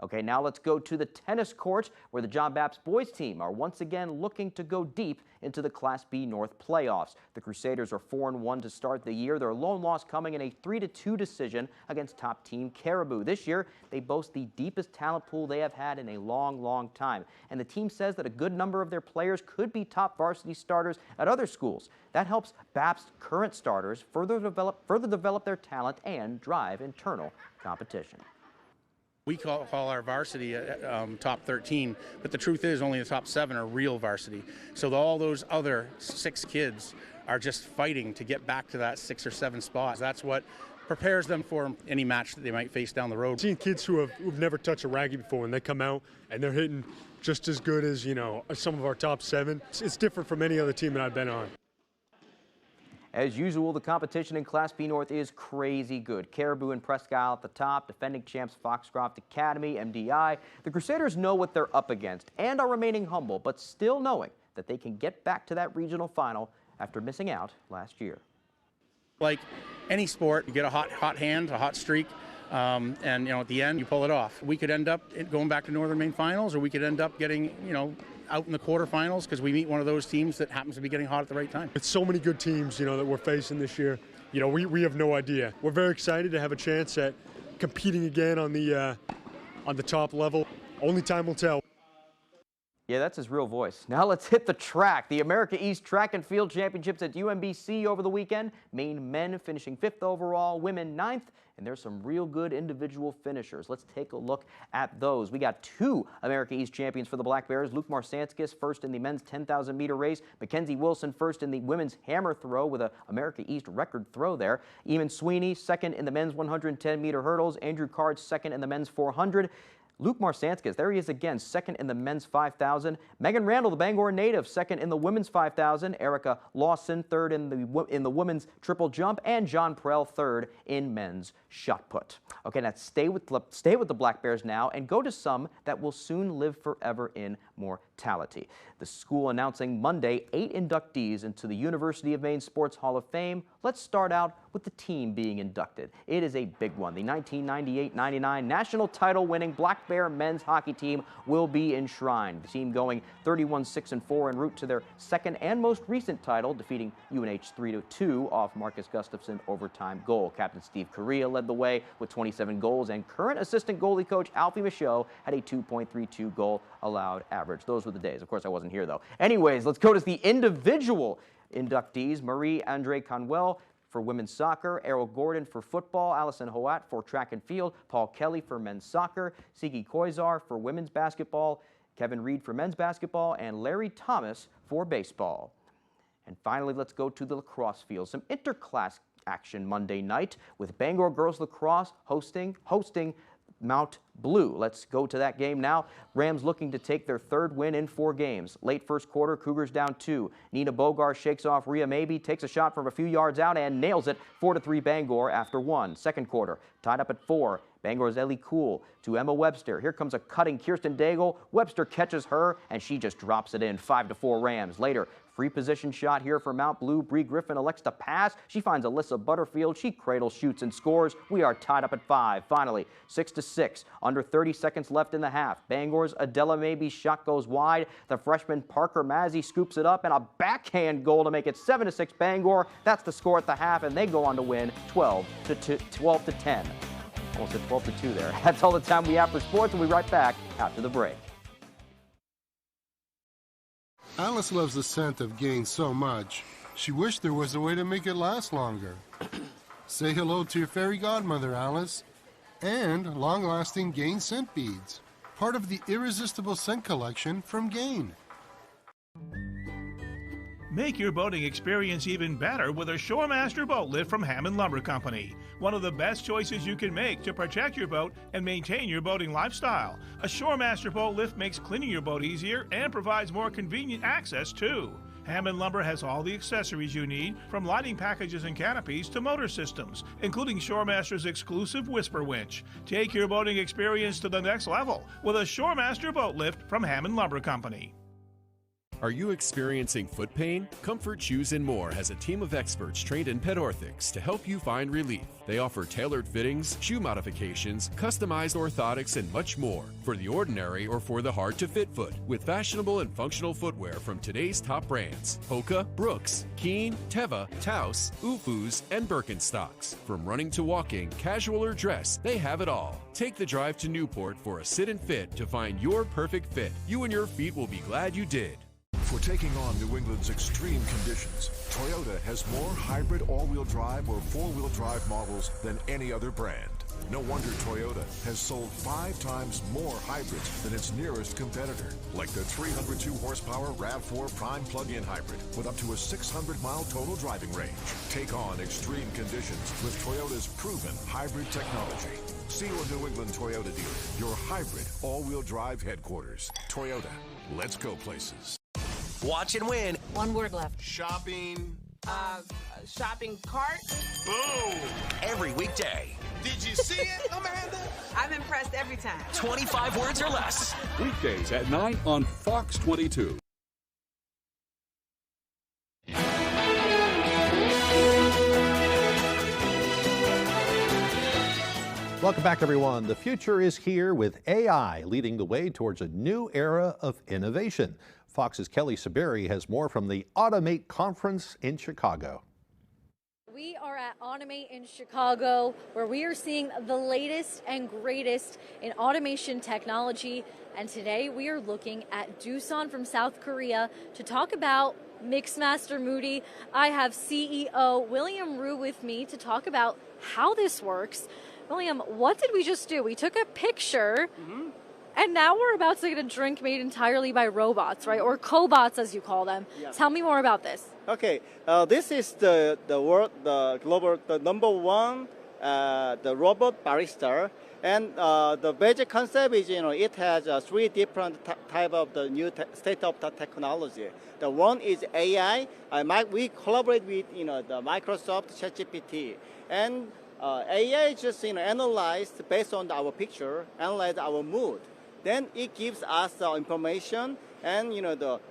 Okay, now let's go to the tennis court where the John Baptist boys team are once again looking to go deep into the Class B North playoffs. The Crusaders are 4-1 to start the year. Their lone loss coming in a 3-2 decision against top team Caribou. This year, they boast the deepest talent pool they have had in a long, long time. And the team says that a good number of their players could be top varsity starters at other schools. That helps Baptist current starters further develop their talent and drive internal competition. We call our varsity top 13, but the truth is only the top 7 are real varsity. So all those other 6 kids are just fighting to get back to that 6 or 7 spot. That's what prepares them for any match that they might face down the road. Seeing kids who've never touched a raggy before, and they come out and they're hitting just as good as, you know, some of our top 7. It's different from any other team that I've been on. As usual, the competition in Class B North is crazy good. Caribou and Presque Isle at the top, defending champs Foxcroft Academy, MDI. The Crusaders know what they're up against and are remaining humble, but still knowing that they can get back to that regional final after missing out last year. Like any sport, you get a hot hand, a hot streak, and you know, at the end you pull it off. We could end up going back to Northern Maine finals, or we could end up getting, you know, out in the quarterfinals because we meet one of those teams that happens to be getting hot at the right time. It's so many good teams, you know, that we're facing this year. You know, we have no idea. We're very excited to have a chance at competing again on the top level. Only time will tell. Yeah, that's his real voice. Now let's hit the track. The America East Track and Field Championships at UMBC over the weekend. Maine men finishing 5th overall, women 9th, and there's some real good individual finishers. Let's take a look at those. We got 2 America East champions for the Black Bears. Luke Marsanskis first in the men's 10,000 meter race. Mackenzie Wilson first in the women's hammer throw with a America East record throw there. Eamon Sweeney second in the men's 110 meter hurdles. Andrew Card second in the men's 400. Luke Marsanskis, there he is again, second in the men's 5,000. Megan Randall, the Bangor native, second in the women's 5,000. Erica Lawson, third in the women's triple jump, and John Prell, third in men's shot put. Okay, now stay with the Black Bears now and go to some that will soon live forever in mortality. The school announcing Monday 8 inductees into the University of Maine Sports Hall of Fame. Let's start out with the team being inducted. It is a big one. The 1998-99 national title winning Black Bear men's hockey team will be enshrined. The team going 31-6-4 en route to their second and most recent title, defeating UNH 3-2 off Marcus Gustafson overtime goal. Captain Steve Correa led the way with 27 goals, and current assistant goalie coach Alfie Michaud had a 2.32 goal allowed average. Those were the days. Of course, I wasn't here, though. Anyways, let's go to the individual inductees. Marie-Andre Conwell for women's soccer, Errol Gordon for football, Allison Hoat for track and field, Paul Kelly for men's soccer, Sigi Koizar for women's basketball, Kevin Reed for men's basketball, and Larry Thomas for baseball. And finally, let's go to the lacrosse field. Some interclass action Monday night with Bangor girls lacrosse hosting Mount Blue. Let's go to that game now. Rams looking to take their 3rd win in 4 games. Late first quarter, Cougars down 2. Nina Bogar shakes off Rhea Maybe, takes a shot from a few yards out and nails it. 4-3 Bangor after 1. Second quarter, tied up at 4. Bangor's Ellie Cool to Emma Webster. Here comes a cutting Kirsten Daigle. Webster catches her, and she just drops it in. 5-4 Rams. Later, free position shot here for Mount Blue. Bree Griffin elects to pass. She finds Alyssa Butterfield. She cradles, shoots, and scores. We are tied up at 5. Finally, 6-6. Under 30 seconds left in the half. Bangor's Adela Maybe's shot goes wide. The freshman Parker Mazzy scoops it up, and a backhand goal to make it 7-6 Bangor. That's the score at the half, and they go on to win 12-10. Almost at 12-2 there. That's all the time we have for sports. We'll be right back after the break. Alice loves the scent of Gain so much, she wished there was a way to make it last longer. Say hello to your fairy godmother, Alice. And long-lasting Gain scent beads, part of the irresistible scent collection from Gain. Make your boating experience even better with a Shoremaster boat lift from Hammond Lumber Company. One of the best choices you can make to protect your boat and maintain your boating lifestyle. A Shoremaster boat lift makes cleaning your boat easier and provides more convenient access too. Hammond Lumber has all the accessories you need, from lighting packages and canopies to motor systems, including Shoremaster's exclusive Whisper Winch. Take your boating experience to the next level with a Shoremaster boat lift from Hammond Lumber Company. Are you experiencing foot pain? Comfort Shoes and More has a team of experts trained in pet orthotics to help you find relief. They offer tailored fittings, shoe modifications, customized orthotics, and much more for the ordinary or for the hard-to-fit foot, with fashionable and functional footwear from today's top brands: Hoka, Brooks, Keen, Teva, Taos, Ufus, and Birkenstocks. From running to walking, casual or dress, they have it all. Take the drive to Newport for a sit and fit to find your perfect fit. You and your feet will be glad you did. For taking on New England's extreme conditions, Toyota has more hybrid all-wheel drive or four-wheel drive models than any other brand. No wonder Toyota has sold 5 times more hybrids than its nearest competitor, like the 302 horsepower RAV4 Prime plug-in hybrid with up to a 600-mile total driving range. Take on extreme conditions with Toyota's proven hybrid technology. See your New England Toyota dealer, your hybrid all-wheel drive headquarters. Toyota, let's go places. Watch and win. One word left. Shopping. Shopping cart. Boom. Every weekday. Did you see it, Amanda? I'm impressed every time. 25 words or less. Weekdays at 9 on Fox 22. Welcome back, everyone. The future is here with AI leading the way towards a new era of innovation. Fox's Kelly Saberi has more from the Automate conference in Chicago. We are at Automate in Chicago, where we are seeing the latest and greatest in automation technology. And today we are looking at Doosan from South Korea to talk about Mixmaster Moody. I have CEO William Rue with me to talk about how this works. William, what did we just do? We took a picture, and now we're about to get a drink made entirely by robots, right? Or cobots, as you call them. Yeah. Tell me more about this. Okay, this is the global, the number one, the robot barista, and the basic concept is, it has 3 different type of the new state-of-the-art technology. The one is AI. We collaborate with, the Microsoft ChatGPT, and AI just analyzed based on our picture, analyze our mood. Then it gives us the information, and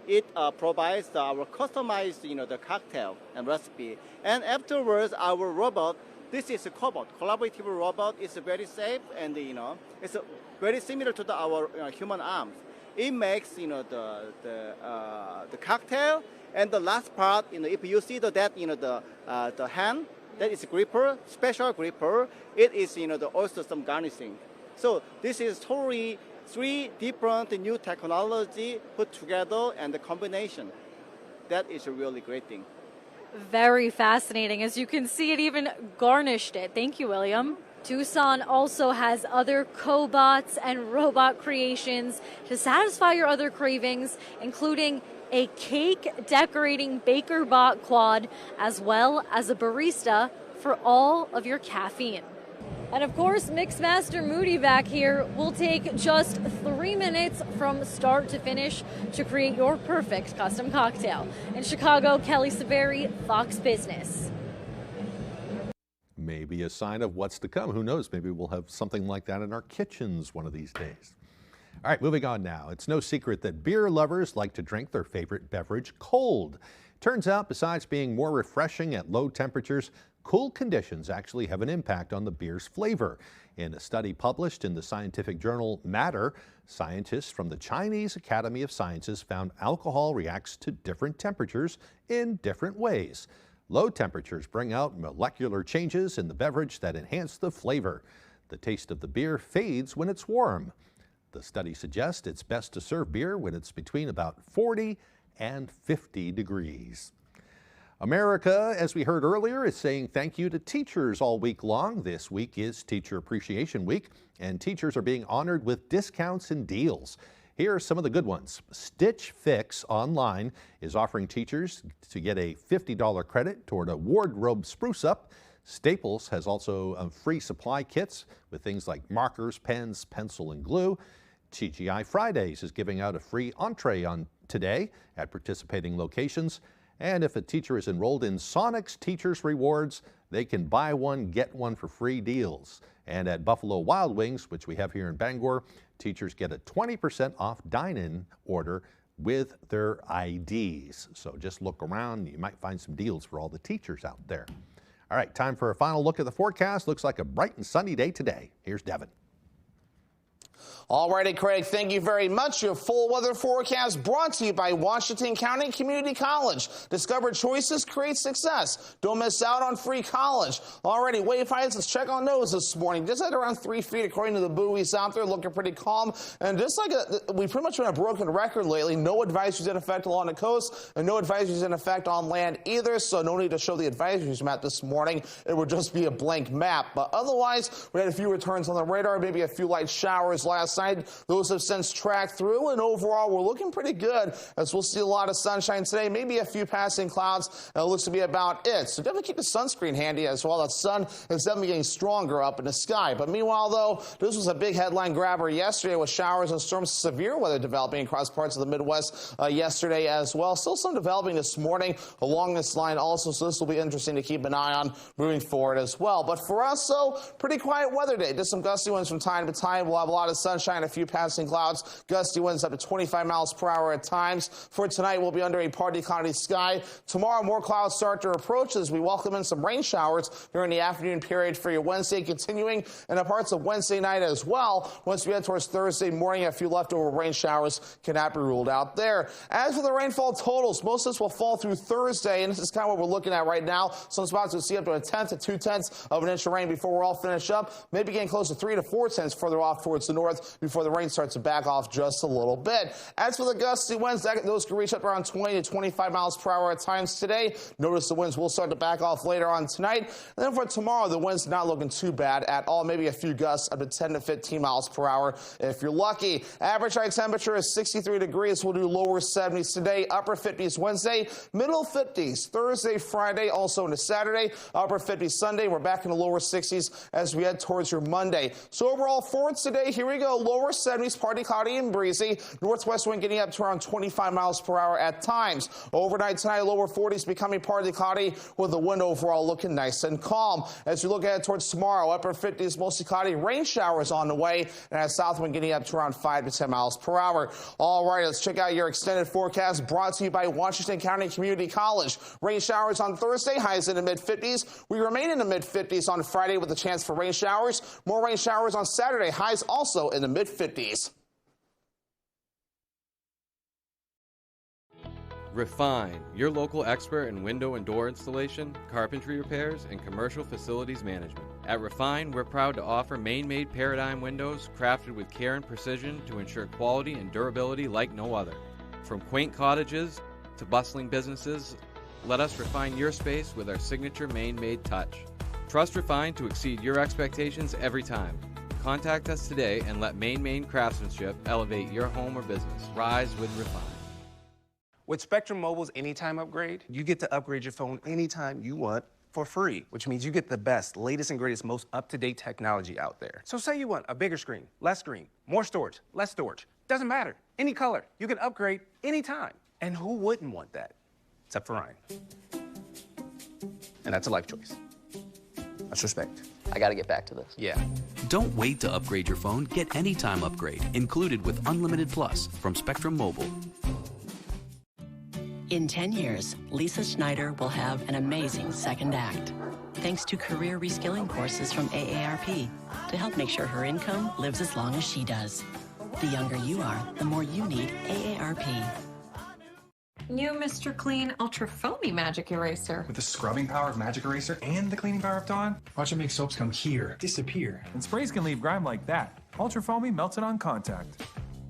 it provides our customized the cocktail and recipe. And afterwards, our robot, this is a cobot, collaborative robot. It's very safe, and it's very similar to our human arms. It makes the cocktail, and the last part, if you see the hand. That is a gripper, special gripper. It is, also some garnishing. So this is totally 3 different new technology put together and the combination. That is a really great thing. Very fascinating. As you can see, it even garnished it. Thank you, William. Doosan also has other cobots and robot creations to satisfy your other cravings, including a cake decorating baker bot quad, as well as a barista for all of your caffeine. And of course, Mixmaster Moody back here will take just 3 minutes from start to finish to create your perfect custom cocktail. In Chicago, Kelly Saberi, Fox Business. Maybe a sign of what's to come. Who knows? Maybe we'll have something like that in our kitchens one of these days. All right, moving on now. It's no secret that beer lovers like to drink their favorite beverage cold. Turns out, besides being more refreshing at low temperatures, cool conditions actually have an impact on the beer's flavor. In a study published in the scientific journal Matter, scientists from the Chinese Academy of Sciences found alcohol reacts to different temperatures in different ways. Low temperatures bring out molecular changes in the beverage that enhance the flavor. The taste of the beer fades when it's warm. The study suggests it's best to serve beer when it's between about 40 and 50 degrees. America, as we heard earlier, is saying thank you to teachers all week long. This week is Teacher Appreciation Week, and teachers are being honored with discounts and deals. Here are some of the good ones. Stitch Fix Online is offering teachers to get a $50 credit toward a wardrobe spruce up. Staples has also free supply kits with things like markers, pens, pencil, and glue. TGI Fridays is giving out a free entree on today at participating locations. And if a teacher is enrolled in Sonic's Teachers Rewards, they can buy one, get one for free deals. And at Buffalo Wild Wings, which we have here in Bangor, teachers get a 20% off dine-in order with their IDs. So just look around. You might find some deals for all the teachers out there. All right, time for a final look at the forecast. Looks like a bright and sunny day today. Here's Devin. All righty, Craig, thank you very much. Your full weather forecast brought to you by Washington County Community College. Discover choices, create success. Don't miss out on free college. Alrighty, wave heights, let's check on those this morning. Just at around 3 feet according to the buoys out there, looking pretty calm. And just like we've pretty much been a broken record lately, no advisories in effect along the coast and no advisories in effect on land either, so no need to show the advisories map this morning. It would just be a blank map. But otherwise, we had a few returns on the radar, maybe a few light showers last night. Those have since tracked through, and overall we're looking pretty good as we'll see a lot of sunshine today, maybe a few passing clouds, and it looks to be about it. So definitely keep the sunscreen handy as well. That sun is definitely getting stronger up in the sky. But meanwhile, though, this was a big headline grabber yesterday with showers and storms, severe weather developing across parts of the Midwest yesterday as well. Still some developing this morning along this line also, so this will be interesting to keep an eye on moving forward as well. But for us, though, pretty quiet weather day. Just some gusty winds from time to time. We'll have a lot of sunshine, a few passing clouds, gusty winds up to 25 miles per hour at times. For tonight, we'll be under a partly cloudy sky. Tomorrow, more clouds start to approach as we welcome in some rain showers during the afternoon period for your Wednesday, continuing in the parts of Wednesday night as well. Once we head towards Thursday morning, a few leftover rain showers cannot be ruled out there. As for the rainfall totals, most of this will fall through Thursday, and this is kind of what we're looking at right now. Some spots will see up to 1/10 to 2/10 of an inch of rain before we're all finished up, maybe getting close to 3 to 4 tenths further off towards the north before the rain starts to back off just a little bit. As for the gusty winds, those can reach up around 20 to 25 miles per hour at times today. Notice the winds will start to back off later on tonight. And then for tomorrow, the winds not looking too bad at all. Maybe a few gusts up to 10 to 15 miles per hour if you're lucky. Average high temperature is 63 degrees. We'll do lower 70s today, upper 50s Wednesday, middle 50s Thursday, Friday, also into Saturday, upper 50s Sunday. We're back in the lower 60s as we head towards your Monday. So overall for today, here we go. Lower 70s, partly cloudy and breezy. Northwest wind getting up to around 25 miles per hour at times. Overnight tonight, lower 40s becoming partly cloudy with the wind overall looking nice and calm. As we look ahead towards tomorrow, upper 50s, mostly cloudy, rain showers on the way, and a south wind getting up to around 5 to 10 miles per hour. All right, let's check out your extended forecast brought to you by Washington County Community College. Rain showers on Thursday, highs in the mid-50s. We remain in the mid-50s on Friday with a chance for rain showers. More rain showers on Saturday, highs also in the mid-50s. Refine, your local expert in window and door installation, carpentry repairs, and commercial facilities management. At Refine, we're proud to offer Maine-made Paradigm windows crafted with care and precision to ensure quality and durability like no other. From quaint cottages to bustling businesses, let us refine your space with our signature Maine-made touch. Trust Refine to exceed your expectations every time. Contact us today and let Maine craftsmanship elevate your home or business. Rise with Refine. With Spectrum Mobile's Anytime upgrade, you get to upgrade your phone anytime you want for free, which means you get the best, latest and greatest, most up-to-date technology out there. So say you want a bigger screen, more storage, less storage. Doesn't matter. Any color. You can upgrade anytime. And who wouldn't want that? Except for Ryan. And that's a life choice. That's respect. I gotta get back to this. Yeah. Don't wait to upgrade your phone. Get Anytime upgrade, included with Unlimited Plus from Spectrum Mobile. In 10 years, Lisa Schneider will have an amazing second act, thanks to career reskilling courses from AARP to help make sure her income lives as long as she does. The younger you are, the more you need AARP. New Mr. Clean Ultra Foamy Magic Eraser. With the scrubbing power of Magic Eraser and the cleaning power of Dawn, watch it make soaps come here, disappear. And sprays can leave grime like that. Ultra Foamy melts it on contact.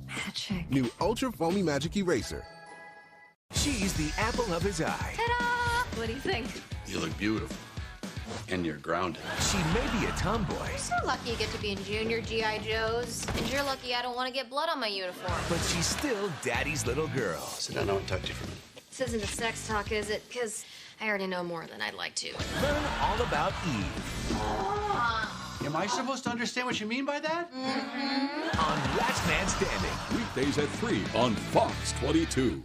Magic. New Ultra Foamy Magic Eraser. She's the apple of his eye. Ta-da! What do you think? You look beautiful. And you're grounded. She may be a tomboy. I'm so lucky you get to be in Junior G.I. Joes. And you're lucky I don't want to get blood on my uniform. But she's still Daddy's little girl. Sit down, I want to talk to you for a minute. This isn't a sex talk, is it? Because I already know more than I'd like to. Learn all about Eve. Am I supposed to understand what you mean by that? Mm-hmm. On Last Man Standing. Weekdays at 3 on Fox 22.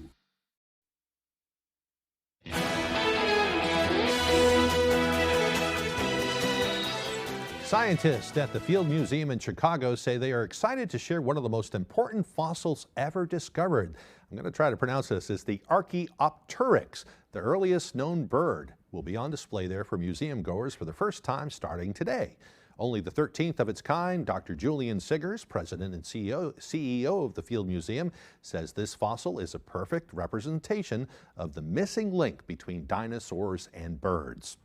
Scientists at the Field Museum in Chicago say they are excited to share one of the most important fossils ever discovered. I'm going to try to pronounce this. It's the Archaeopteryx, the earliest known bird. Will be on display there for museum goers for the first time starting today. Only the 13th of its kind, Dr. Julian Siggers, president and CEO of the Field Museum, says this fossil is a perfect representation of the missing link between dinosaurs and birds.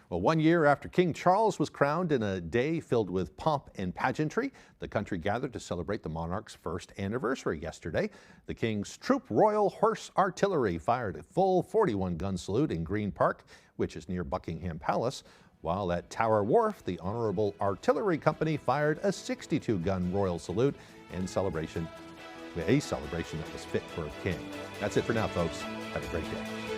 Well, 1 year after King Charles was crowned in a day filled with pomp and pageantry, the country gathered to celebrate the monarch's first anniversary yesterday. The King's Troop Royal Horse Artillery fired a full 41-gun salute in Green Park, which is near Buckingham Palace, while at Tower Wharf, the Honorable Artillery Company fired a 62-gun royal salute in celebration, a celebration that was fit for a king. That's it for now, folks. Have a great day.